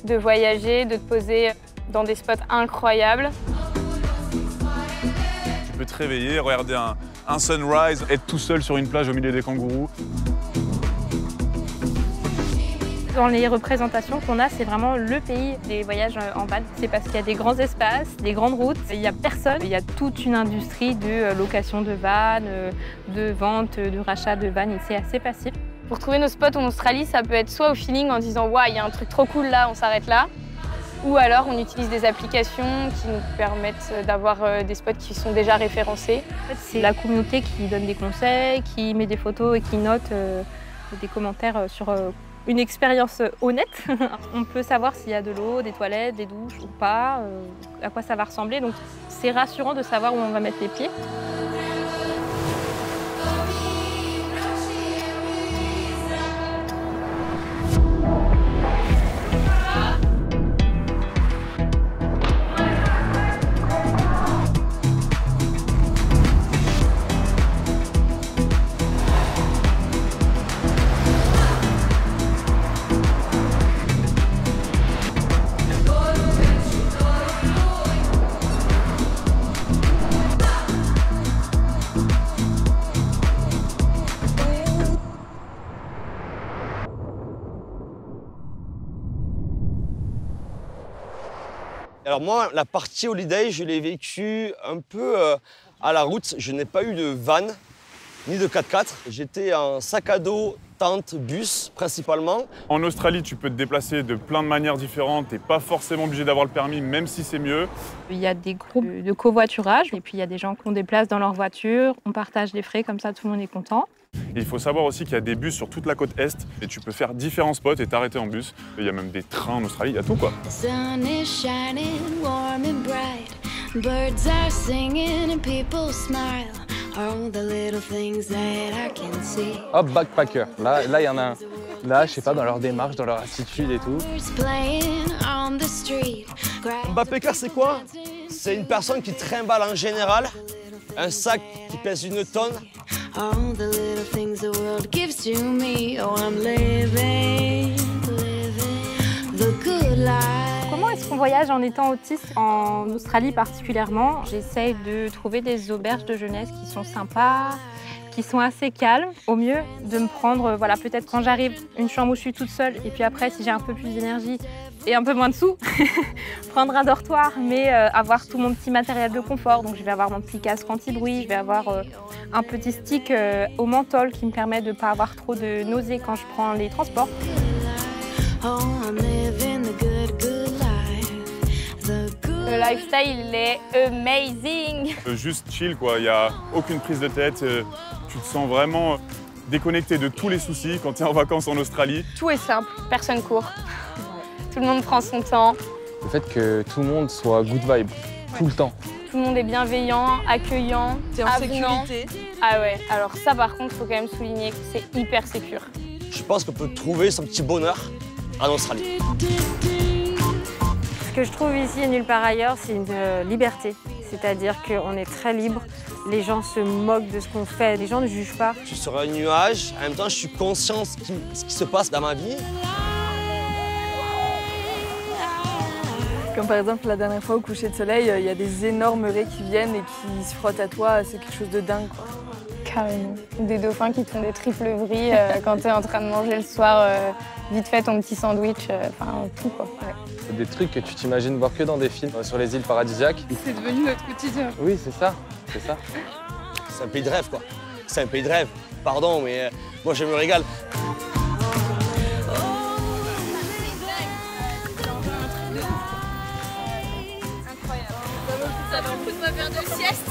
de voyager, de te poser dans des spots incroyables. Tu peux te réveiller, regarder un sunrise, être tout seul sur une plage au milieu des kangourous. dans les représentations qu'on a, c'est vraiment le pays des voyages en van. C'est parce qu'il y a des grands espaces, des grandes routes, il n'y a personne. Il y a toute une industrie de location de vannes, de vente, de rachat de vannes, et c'est assez passif. Pour trouver nos spots en Australie, ça peut être soit au feeling en disant « Waouh, il y a un truc trop cool là, on s'arrête là », ou alors on utilise des applications qui nous permettent d'avoir des spots qui sont déjà référencés. En fait, c'est la communauté qui donne des conseils, qui met des photos et qui note des commentaires sur une expérience honnête. On peut savoir s'il y a de l'eau, des toilettes, des douches ou pas, à quoi ça va ressembler. Donc c'est rassurant de savoir où on va mettre les pieds. Alors moi, la partie holiday, je l'ai vécue un peu à la route. Je n'ai pas eu de van, ni de 4x4. J'étais en sac à dos, tente, bus, principalement. En Australie, tu peux te déplacer de plein de manières différentes. Tu n'es pas forcément obligé d'avoir le permis, même si c'est mieux. Il y a des groupes de covoiturage, et puis il y a des gens qui ont des places dans leur voiture. On partage les frais, comme ça tout le monde est content. Et il faut savoir aussi qu'il y a des bus sur toute la côte Est et tu peux faire différents spots et t'arrêter en bus. Et il y a même des trains en Australie, il y a tout quoi. Hop, backpacker. Là, il y en a un. Là, je sais pas, dans leur démarche, dans leur attitude et tout. Un backpacker, c'est quoi? C'est une personne qui trimballe en général un sac qui pèse 1 tonne. All the little things the world gives to me. Oh, I'm living the good life. Comment est-ce qu'on voyage en étant autiste? En Australie particulièrement, j'essaye de trouver des auberges de jeunesse qui sont sympas, qui sont assez calmes. Au mieux, de me prendre, voilà, peut-être quand j'arrive, une chambre où je suis toute seule, et puis après, si j'ai un peu plus d'énergie et un peu moins de sous, prendre un dortoir, mais avoir tout mon petit matériel de confort. Donc je vais avoir mon petit casque anti-bruit, je vais avoir un petit stick au menthol qui me permet de ne pas avoir trop de nausées quand je prends les transports. Le lifestyle, il est amazing. Juste chill quoi, il n'y a aucune prise de tête. Tu te sens vraiment déconnecté de tous les soucis quand tu es en vacances en Australie. Tout est simple, personne court. Tout le monde prend son temps. Le fait que tout le monde soit good vibe, tout le temps. Tout le monde est bienveillant, accueillant, t'es en sécurité. Ah ouais, alors ça par contre, il faut quand même souligner que c'est hyper sécure. Je pense qu'on peut trouver son petit bonheur en Australie. Ce que je trouve ici et nulle part ailleurs, c'est une liberté. C'est-à-dire qu'on est très libre, les gens se moquent de ce qu'on fait, les gens ne jugent pas. Je suis sur un nuage, en même temps je suis conscient de ce qui se passe dans ma vie. Comme par exemple la dernière fois au coucher de soleil, il y a des énormes raies qui viennent et qui se frottent à toi, c'est quelque chose de dingue quoi. Carrément. Des dauphins qui te font des triples vrilles quand t'es en train de manger le soir, vite fait ton petit sandwich, enfin tout quoi. Ouais. C'est des trucs que tu t'imagines voir que dans des films sur les îles paradisiaques. C'est devenu notre quotidien. Oui, c'est ça, c'est ça. C'est un pays de rêve quoi. C'est un pays de rêve. Pardon, mais moi je me régale. Ça va en plus ma verre de sieste.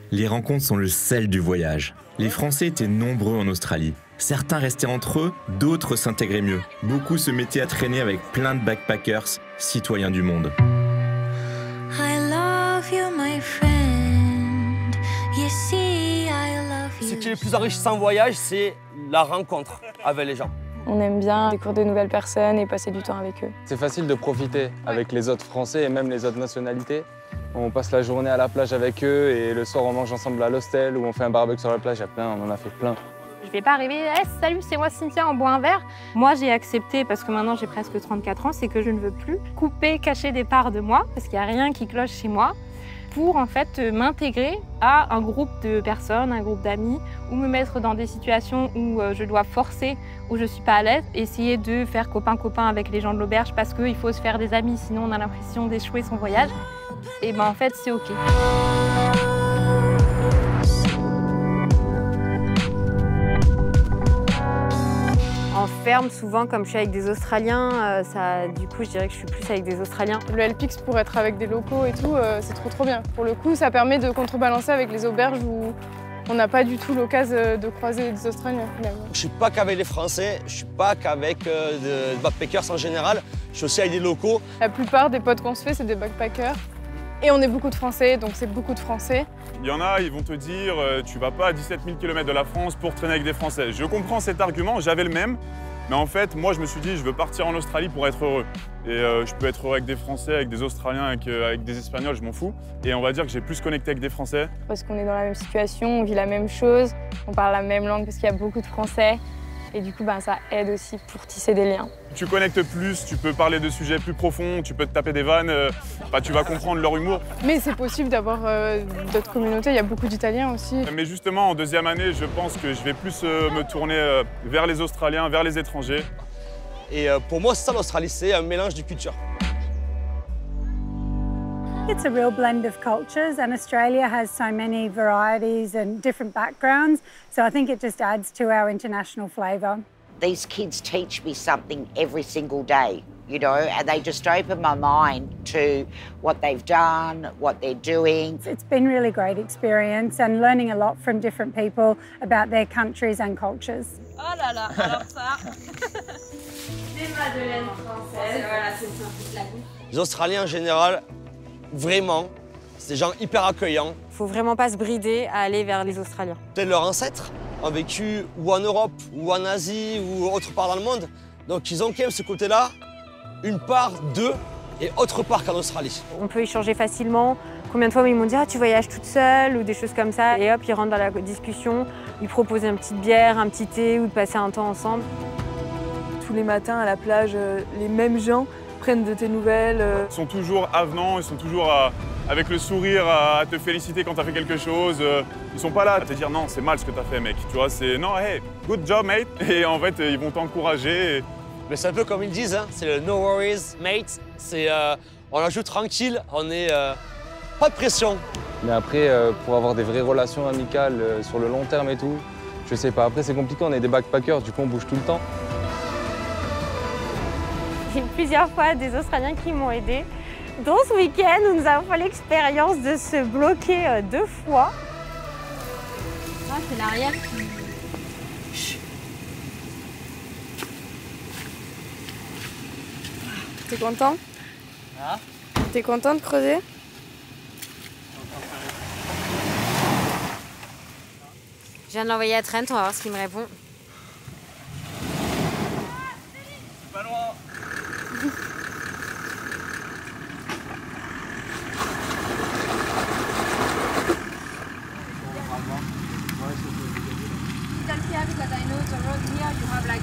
Les rencontres sont le sel du voyage. Les Français étaient nombreux en Australie. Certains restaient entre eux, d'autres s'intégraient mieux. Beaucoup se mettaient à traîner avec plein de backpackers, citoyens du monde. Ce qui est le plus enrichissant en voyage, c'est la rencontre avec les gens. On aime bien découvrir de nouvelles personnes et passer du temps avec eux. C'est facile de profiter avec les autres Français et même les autres nationalités. On passe la journée à la plage avec eux et le soir on mange ensemble à l'hostel ou on fait un barbecue sur la plage. On en a fait plein. Je vais pas arriver, hey, salut, c'est moi Cynthia, on boit un verre. Moi j'ai accepté, parce que maintenant j'ai presque 34 ans, c'est que je ne veux plus couper, cacher des parts de moi, parce qu'il n'y a rien qui cloche chez moi. pour en fait m'intégrer à un groupe de personnes, un groupe d'amis, ou me mettre dans des situations où je dois forcer, où je suis pas à l'aise, essayer de faire copain-copain avec les gens de l'auberge parce qu'il faut se faire des amis, sinon on a l'impression d'échouer son voyage. Et ben en fait c'est ok. En ferme, souvent, comme je suis avec des Australiens, du coup, je dirais que je suis plus avec des Australiens. Le LPX pour être avec des locaux et tout, c'est trop bien. Pour le coup, ça permet de contrebalancer avec les auberges où on n'a pas du tout l'occasion de croiser des Australiens finalement. Je suis pas qu'avec les Français, je suis pas qu'avec des backpackers en général, je suis aussi avec des locaux. La plupart des potes qu'on se fait, c'est des backpackers. Et on est beaucoup de Français, donc c'est beaucoup de Français. Il y en a, ils vont te dire tu vas pas à 17 000 km de la France pour traîner avec des Français. Je comprends cet argument, j'avais le même. Mais en fait, moi, je me suis dit, je veux partir en Australie pour être heureux. Et je peux être heureux avec des Français, avec des Australiens, avec des Espagnols, je m'en fous. Et on va dire que j'ai plus connecté avec des Français. Parce qu'on est dans la même situation, on vit la même chose, on parle la même langue parce qu'il y a beaucoup de Français. Et du coup, ça aide aussi pour tisser des liens. Tu connectes plus, tu peux parler de sujets plus profonds, tu peux te taper des vannes, tu vas comprendre leur humour. Mais c'est possible d'avoir d'autres communautés, il y a beaucoup d'Italiens aussi. Mais justement, en deuxième année, je pense que je vais plus me tourner vers les Australiens, vers les étrangers. Et pour moi, c'est ça l'Australie, c'est un mélange de cultures. It's a real blend of cultures, and Australia has so many varieties and different backgrounds, so I think it just adds to our international flavour. These kids teach me something every single day, you know, and they just open my mind to what they've done, what they're doing. It's been a really great experience and learning a lot from different people about their countries and cultures. Oh là là, alors ça, des madeleines françaises, voilà, c'est ça. Les Australiens en général, vraiment, c'est des gens hyper accueillants. Faut vraiment pas se brider à aller vers les Australiens. Peut-être leurs ancêtres ont vécu ou en Europe, ou en Asie, ou autre part dans le monde. Donc ils ont quand même ce côté-là, une part d'eux et autre part qu'en Australie. On peut échanger facilement. Combien de fois ils m'ont dit « Ah, tu voyages toute seule » ou des choses comme ça. Et hop, ils rentrent dans la discussion, ils proposent une petite bière, un petit thé ou de passer un temps ensemble. Tous les matins à la plage, les mêmes gens prennent de tes nouvelles. Ils sont toujours avenants, ils sont toujours avec le sourire à te féliciter quand tu as fait quelque chose. Ils sont pas là à te dire non, c'est mal ce que tu as fait, mec. Tu vois, c'est non, hey, good job, mate. Et en fait, ils vont t'encourager. Mais c'est un peu comme ils disent, hein, c'est le no worries, mate. C'est on la joue tranquille, on est pas de pression. Mais après, pour avoir des vraies relations amicales sur le long terme et tout, je sais pas. Après, c'est compliqué, on est des backpackers, du coup, on bouge tout le temps. J'ai eu plusieurs fois des Australiens qui m'ont aidée. Dans ce week-end, nous avons fait l'expérience de se bloquer 2 fois. Ah, c'est l'arrière qui... T'es content? Ah. T'es content de creuser? Je viens de l'envoyer à Trent, on va voir ce qu'il me répond. Pas loin. Because I know the road here, you have like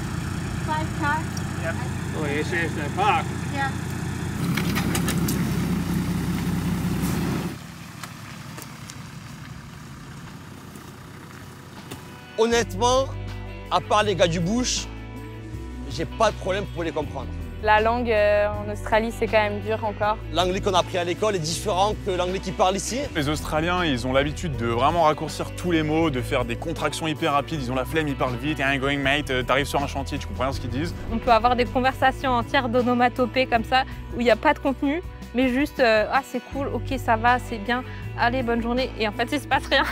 5 cars. Yep. Oh, yes, yes, the park. Yeah. Honnêtement, à part les gars du bush, j'ai pas de problème pour les comprendre. La langue en Australie, c'est quand même dur encore. L'anglais qu'on a appris à l'école est différent que l'anglais qu'ils parlent ici. Les Australiens, ils ont l'habitude de vraiment raccourcir tous les mots, de faire des contractions hyper rapides. Ils ont la flemme, ils parlent vite. I'm going, mate. T'arrives sur un chantier, tu comprends rien ce qu'ils disent. On peut avoir des conversations entières d'onomatopées comme ça, où il n'y a pas de contenu, mais juste ah c'est cool, ok ça va, c'est bien, allez bonne journée. Et en fait il se passe rien.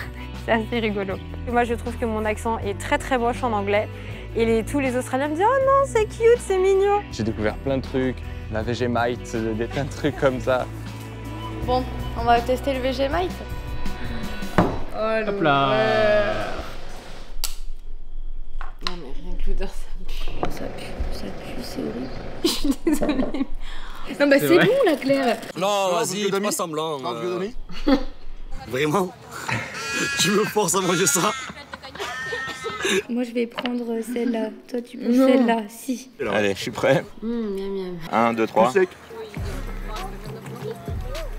C'est assez rigolo. Moi je trouve que mon accent est très moche en anglais. Et tous les Australiens me disent « Oh non, c'est cute, c'est mignon !» J'ai découvert plein de trucs, la Vegemite, plein de trucs comme ça. Bon, on va tester le Vegemite. Oh, hop là. Non mais rien que l'odeur, ça pue, c'est horrible. Je suis désolée. Non bah c'est bon la Claire. Non, vas-y, fais pas semblant. Vraiment? Tu me forces à manger ça? Moi, je vais prendre celle-là. Toi, tu prends celle-là. Si. Allez, je suis prêt. Miam, miam. 1, 2, 3.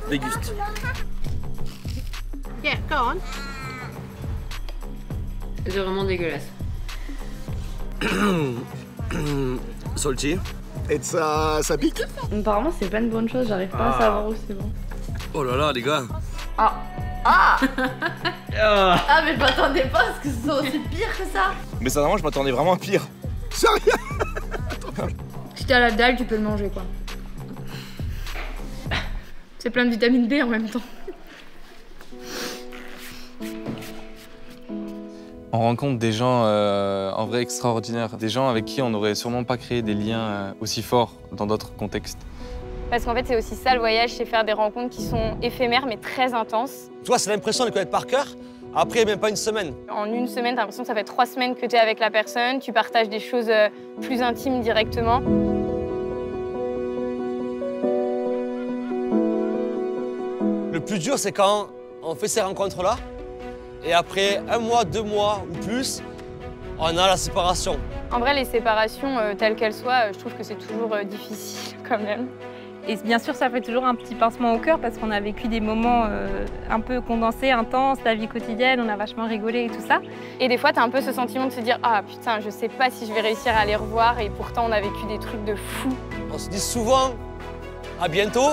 Déguste. Yeah, go on. C'est vraiment dégueulasse. Salty. Et ça pique? Apparemment, c'est pas une bonne chose, j'arrive pas à savoir où c'est bon. Oh là là, les gars. Ah! Ah! Ah, mais je m'attendais pas à ce que ce soit aussi pire que ça! Mais sincèrement, je m'attendais vraiment à pire. Sérieux? Si t'as la dalle, tu peux le manger, quoi. C'est plein de vitamine B en même temps. On rencontre des gens en vrai extraordinaires, des gens avec qui on n'aurait sûrement pas créé des liens aussi forts dans d'autres contextes. Parce qu'en fait, c'est aussi ça le voyage, c'est faire des rencontres qui sont éphémères mais très intenses. Toi, c'est l'impression de connaître par cœur. Après, même pas une semaine. En une semaine, t'as l'impression que ça fait 3 semaines que t'es avec la personne, tu partages des choses plus intimes directement. Le plus dur, c'est quand on fait ces rencontres-là, et après 1 mois, 2 mois ou plus, on a la séparation. En vrai, les séparations, telles qu'elles soient, je trouve que c'est toujours difficile quand même. Et bien sûr, ça fait toujours un petit pincement au cœur parce qu'on a vécu des moments un peu condensés, intenses, la vie quotidienne, on a vachement rigolé et tout ça. Et des fois, t'as un peu ce sentiment de se dire « Ah putain, je sais pas si je vais réussir à les revoir » et pourtant on a vécu des trucs de fou. On se dit souvent « à bientôt ».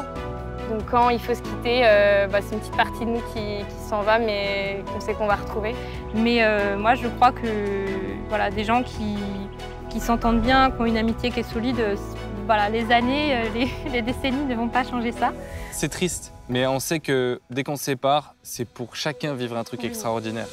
Donc quand il faut se quitter, c'est une petite partie de nous qui s'en va, mais qu'on sait qu'on va retrouver. Mais moi, je crois que voilà, des gens qui s'entendent bien, qui ont une amitié qui est solide, voilà, les années, les décennies ne vont pas changer ça. C'est triste, mais on sait que dès qu'on se sépare, c'est pour chacun vivre un truc extraordinaire.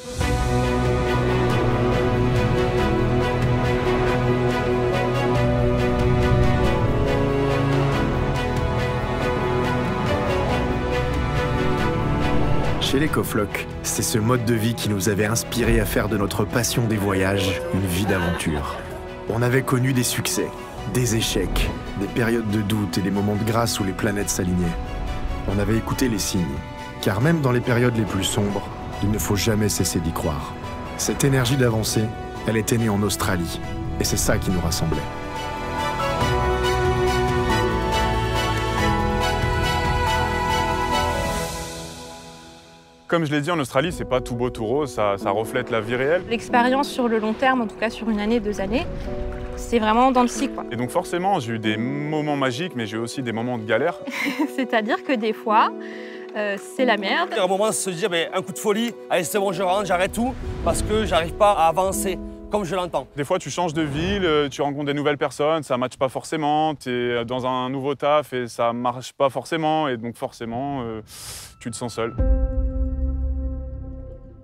Chez les Cofloc, c'est ce mode de vie qui nous avait inspiré à faire de notre passion des voyages une vie d'aventure. On avait connu des succès, des échecs, des périodes de doute et des moments de grâce où les planètes s'alignaient. On avait écouté les signes, car même dans les périodes les plus sombres, il ne faut jamais cesser d'y croire. Cette énergie d'avancer, elle était née en Australie, et c'est ça qui nous rassemblait. Comme je l'ai dit, en Australie, c'est pas tout beau, tout rose, ça reflète la vie réelle. L'expérience sur le long terme, en tout cas sur 1 année, 2 années, c'est vraiment dans le cycle, quoi. Et donc forcément, j'ai eu des moments magiques, mais j'ai aussi des moments de galère. C'est-à-dire que des fois, c'est la merde. Il y a un moment de se dire, un coup de folie, allez c'est bon, je rentre, j'arrête tout, parce que j'arrive pas à avancer comme je l'entends. Des fois, tu changes de ville, tu rencontres des nouvelles personnes, ça ne matche pas forcément, tu es dans un nouveau taf et ça ne marche pas forcément, et donc forcément, tu te sens seul.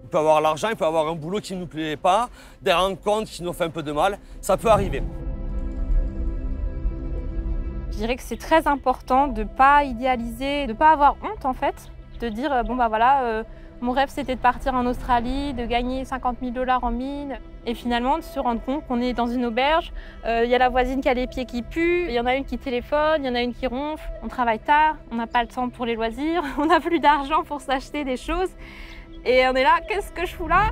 Il peut avoir l'argent, il peut avoir un boulot qui ne nous plaît pas, des rencontres qui nous font un peu de mal, ça peut arriver. Je dirais que c'est très important de ne pas idéaliser, de ne pas avoir honte en fait, de dire bon bah voilà, mon rêve c'était de partir en Australie, de gagner 50 000 $ en mine, et finalement de se rendre compte qu'on est dans une auberge, il y a la voisine qui a les pieds qui puent, il y en a une qui téléphone, il y en a une qui ronfle, on travaille tard, on n'a pas le temps pour les loisirs, on n'a plus d'argent pour s'acheter des choses. Et on est là, qu'est-ce que je fous là?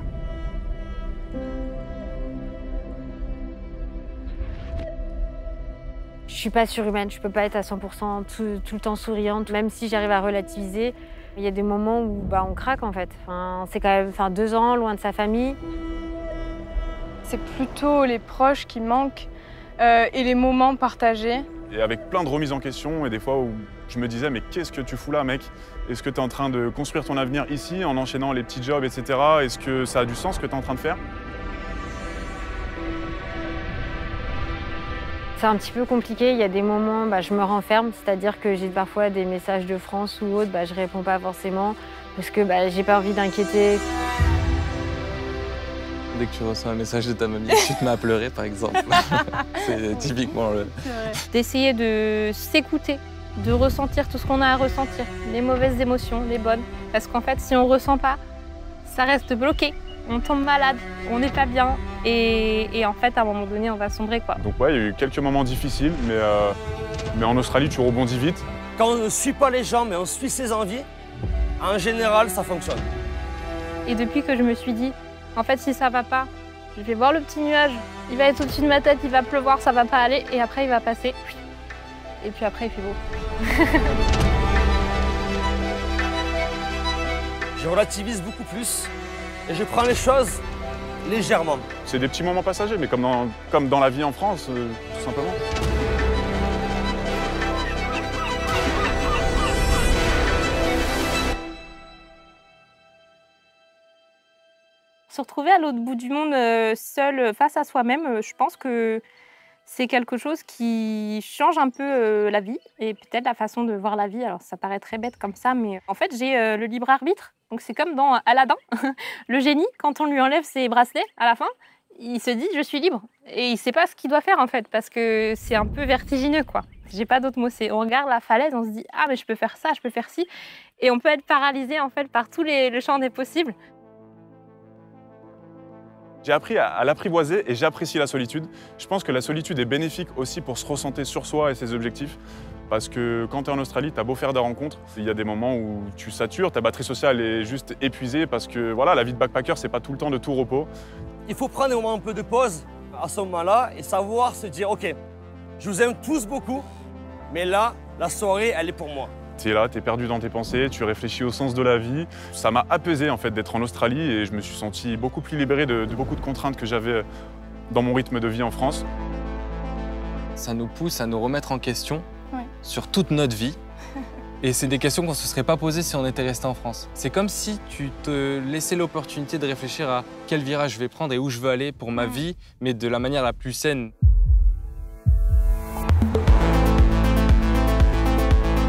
Je suis pas surhumaine, je peux pas être à 100% tout le temps souriante, même si j'arrive à relativiser. Il y a des moments où on craque en fait. Enfin, c'est quand même 2 ans loin de sa famille. C'est plutôt les proches qui manquent et les moments partagés. Et avec plein de remises en question et des fois où je me disais mais qu'est-ce que tu fous là mec? Est-ce que tu es en train de construire ton avenir ici en enchaînant les petits jobs, etc. Est-ce que ça a du sens ce que tu es en train de faire? C'est un petit peu compliqué, il y a des moments, je me renferme, c'est-à-dire que j'ai parfois des messages de France ou autres, je réponds pas forcément parce que j'ai pas envie d'inquiéter. Dès que tu reçois un message de ta mamie, tu te mets à pleurer par exemple. C'est typiquement le... D'essayer de s'écouter, de ressentir tout ce qu'on a à ressentir, les mauvaises émotions, les bonnes. Parce qu'en fait, si on ressent pas, ça reste bloqué. On tombe malade, on n'est pas bien et en fait, à un moment donné, on va sombrer, quoi. Donc ouais, il y a eu quelques moments difficiles, mais en Australie, tu rebondis vite. Quand on ne suit pas les gens, mais on suit ses envies, en général, ça fonctionne. Et depuis que je me suis dit, en fait, si ça va pas, je vais voir le petit nuage, il va être au-dessus de ma tête, il va pleuvoir, ça va pas aller, et après, il va passer. Et puis après, il fait beau. je relativise beaucoup plus et je prends les choses légèrement. C'est des petits moments passagers, mais comme dans la vie en France, tout simplement. Se retrouver à l'autre bout du monde seul face à soi-même, je pense que c'est quelque chose qui change un peu la vie et peut-être la façon de voir la vie. Alors ça paraît très bête comme ça, mais en fait j'ai le libre arbitre. Donc c'est comme dans Aladdin, le génie, quand on lui enlève ses bracelets à la fin, il se dit je suis libre. Et il ne sait pas ce qu'il doit faire en fait, parce que c'est un peu vertigineux quoi. J'ai pas d'autres mots, on regarde la falaise, on se dit ah mais je peux faire ça, je peux faire ci. Et on peut être paralysé en fait par tous le champ des possibles. J'ai appris à l'apprivoiser et j'apprécie la solitude. Je pense que la solitude est bénéfique aussi pour se recentrer sur soi et ses objectifs. Parce que quand tu es en Australie, tu as beau faire des rencontres, il y a des moments où tu satures, ta batterie sociale est juste épuisée parce que voilà, la vie de backpacker, c'est pas tout le temps de tout repos. Il faut prendre des moments un peu de pause à ce moment-là et savoir se dire ok, je vous aime tous beaucoup, mais là, la soirée, elle est pour moi. Tu es là, tu es perdu dans tes pensées, tu réfléchis au sens de la vie. Ça m'a apaisé en fait d'être en Australie et je me suis senti beaucoup plus libéré de beaucoup de contraintes que j'avais dans mon rythme de vie en France. Ça nous pousse à nous remettre en question sur toute notre vie. Et c'est des questions qu'on ne se serait pas posées si on était resté en France. C'est comme si tu te laissais l'opportunité de réfléchir à quel virage je vais prendre et où je veux aller pour ma vie, mais de la manière la plus saine.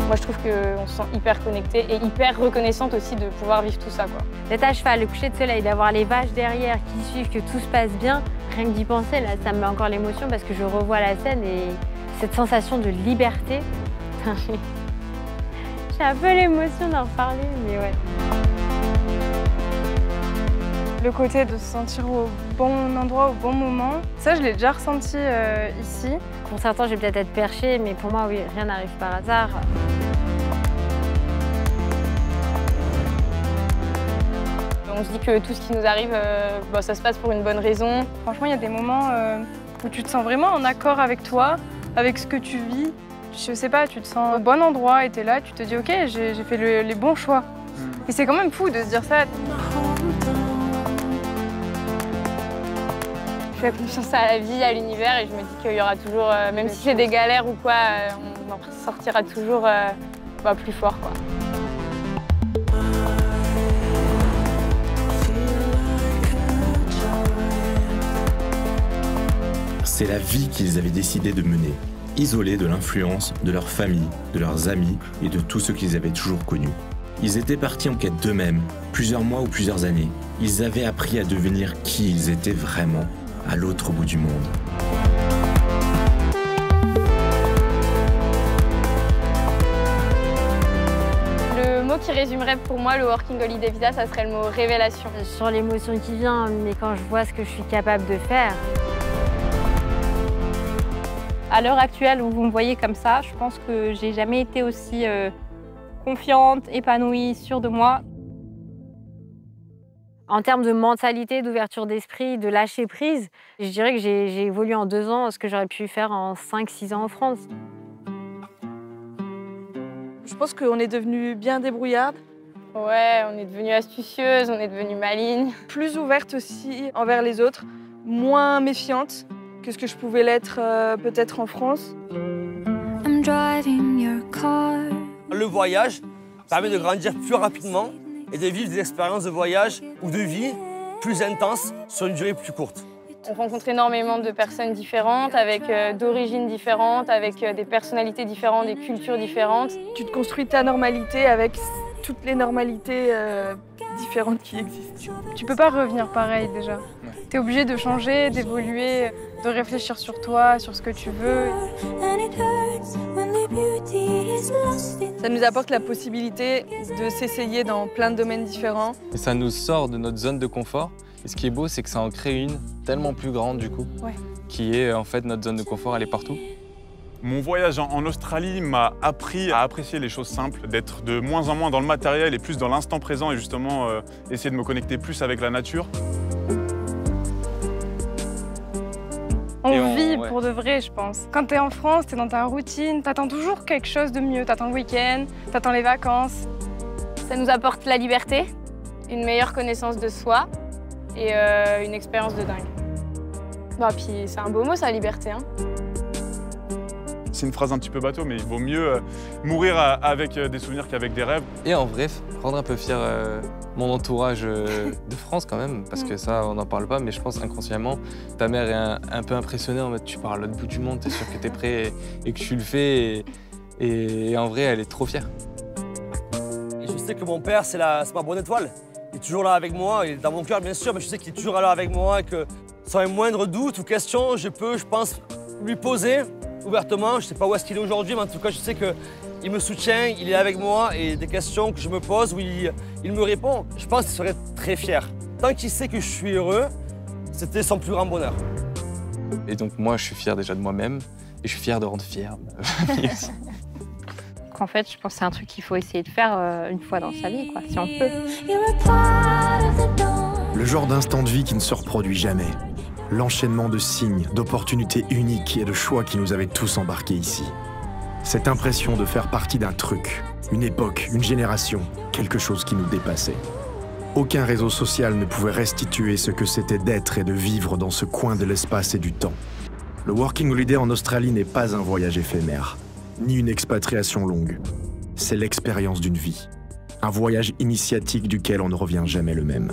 Moi, je trouve qu'on se sent hyper connecté et hyper reconnaissante aussi de pouvoir vivre tout ça, quoi. D'être à cheval, le coucher de soleil, d'avoir les vaches derrière qui suivent, que tout se passe bien, rien que d'y penser, là, ça me met encore l'émotion parce que je revois la scène et cette sensation de liberté. J'ai un peu l'émotion d'en reparler, mais ouais. Le côté de se sentir au bon endroit, au bon moment, ça, je l'ai déjà ressenti ici. Pour certains, je vais peut-être être perchée, mais pour moi, oui, rien n'arrive par hasard. On se dit que tout ce qui nous arrive, ça se passe pour une bonne raison. Franchement, il y a des moments où tu te sens vraiment en accord avec toi, avec ce que tu vis. Je sais pas, tu te sens au bon endroit et t'es là, tu te dis ok, j'ai fait les bons choix. Et c'est quand même fou de se dire ça. Je fais confiance à la vie, à l'univers et je me dis qu'il y aura toujours, même si c'est des galères ou quoi, on en sortira toujours plus fort, quoi. C'est la vie qu'ils avaient décidé de mener, isolés de l'influence de leur famille, de leurs amis et de tous ceux qu'ils avaient toujours connus. Ils étaient partis en quête d'eux-mêmes, plusieurs mois ou plusieurs années. Ils avaient appris à devenir qui ils étaient vraiment, à l'autre bout du monde. Le mot qui résumerait pour moi le Working Holiday Visa, ça serait le mot révélation. Sur l'émotion qui vient, mais quand je vois ce que je suis capable de faire. À l'heure actuelle où vous me voyez comme ça, je pense que j'ai jamais été aussi confiante, épanouie, sûre de moi. En termes de mentalité, d'ouverture d'esprit, de lâcher prise, je dirais que j'ai évolué en 2 ans ce que j'aurais pu faire en 5-6 ans en France. Je pense qu'on est devenu bien débrouillarde. Ouais, on est devenu astucieuse, on est devenu maligne. Plus ouverte aussi envers les autres, moins méfiante que ce que je pouvais l'être peut-être en France. Le voyage permet de grandir plus rapidement et de vivre des expériences de voyage ou de vie plus intenses sur une durée plus courte. On rencontre énormément de personnes différentes, avec d'origines différentes, avec des personnalités différentes, des cultures différentes. Tu te construis ta normalité avec toutes les normalités différentes qui existent. Tu peux pas revenir pareil déjà. Tu es obligé de changer, d'évoluer, de réfléchir sur toi, sur ce que tu veux. Ça nous apporte la possibilité de s'essayer dans plein de domaines différents. Et ça nous sort de notre zone de confort. Et ce qui est beau, c'est que ça en crée une tellement plus grande du coup, qui est en fait notre zone de confort, elle est partout. Mon voyage en Australie m'a appris à apprécier les choses simples, d'être de moins en moins dans le matériel et plus dans l'instant présent et justement essayer de me connecter plus avec la nature. On vit pour de vrai, je pense. Quand t'es en France, t'es dans ta routine, t'attends toujours quelque chose de mieux. T'attends le week-end, t'attends les vacances. Ça nous apporte la liberté, une meilleure connaissance de soi et une expérience de dingue. Bah, puis c'est un beau mot, ça, la liberté. Hein. C'est une phrase un petit peu bateau, mais il vaut mieux mourir avec des souvenirs qu'avec des rêves. Et en vrai, rendre un peu fier mon entourage de France quand même, parce que ça, on n'en parle pas, mais je pense inconsciemment, ta mère est un peu impressionnée en mode tu pars à l'autre bout du monde, t'es sûr que t'es prêt et que tu le fais. Et en vrai, elle est trop fière. Et je sais que mon père, c'est ma bonne étoile. Il est toujours là avec moi, il est dans mon cœur bien sûr, mais je sais qu'il est toujours là avec moi et que sans un moindre doute ou question, je peux, je pense, lui poser ouvertement. Je ne sais pas où est-ce qu'il est aujourd'hui, mais en tout cas, je sais qu'il me soutient, il est avec moi et des questions que je me pose où il me répond. Je pense qu'il serait très fier. Tant qu'il sait que je suis heureux, c'était son plus grand bonheur. Et donc moi, je suis fier déjà de moi-même et je suis fier de rendre fier ma famille aussi. En fait, je pense que c'est un truc qu'il faut essayer de faire une fois dans sa vie, quoi, si on peut. Le genre d'instant de vie qui ne se reproduit jamais. L'enchaînement de signes, d'opportunités uniques et de choix qui nous avaient tous embarqués ici. Cette impression de faire partie d'un truc, une époque, une génération, quelque chose qui nous dépassait. Aucun réseau social ne pouvait restituer ce que c'était d'être et de vivre dans ce coin de l'espace et du temps. Le Working Holiday en Australie n'est pas un voyage éphémère, ni une expatriation longue. C'est l'expérience d'une vie. Un voyage initiatique duquel on ne revient jamais le même.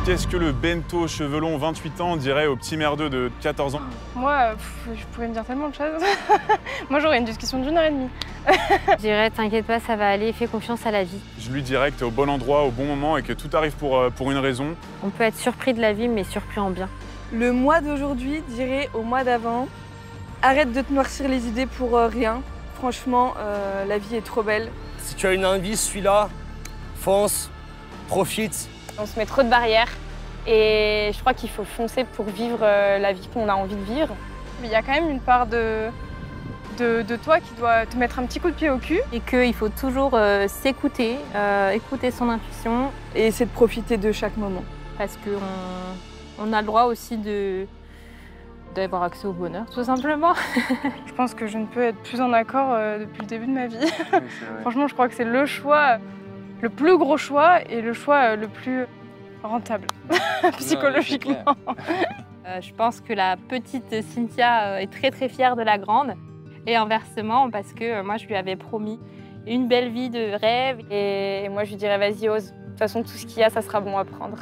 Qu'est-ce que le bento chevelon 28 ans dirait au petit merdeux de 14 ans? Moi, je pouvais me dire tellement de choses. Moi, j'aurais une discussion d'1 heure et demie. Je dirais, t'inquiète pas, ça va aller, fais confiance à la vie. Je lui dirais que t'es au bon endroit, au bon moment et que tout arrive pour une raison. On peut être surpris de la vie, mais surpris en bien. Le moi d'aujourd'hui dirait au mois d'avant, arrête de te noircir les idées pour rien. Franchement, la vie est trop belle. Si tu as une envie, suis-la, fonce, profite. On se met trop de barrières et je crois qu'il faut foncer pour vivre la vie qu'on a envie de vivre. Mais il y a quand même une part de toi qui doit te mettre un petit coup de pied au cul. Et qu'il faut toujours s'écouter, écouter son intuition. Et essayer de profiter de chaque moment. Parce qu'on a le droit aussi d'avoir accès au bonheur, tout simplement. Je pense que je ne peux être plus en accord depuis le début de ma vie. Oui, franchement, je crois que c'est le choix, le plus gros choix et le choix le plus rentable, psychologiquement. Je pense que la petite Cynthia est très très fière de la grande. Et inversement, parce que moi, je lui avais promis une belle vie de rêve. Et moi, je lui dirais, vas-y, ose. De toute façon, tout ce qu'il y a, ça sera bon à prendre.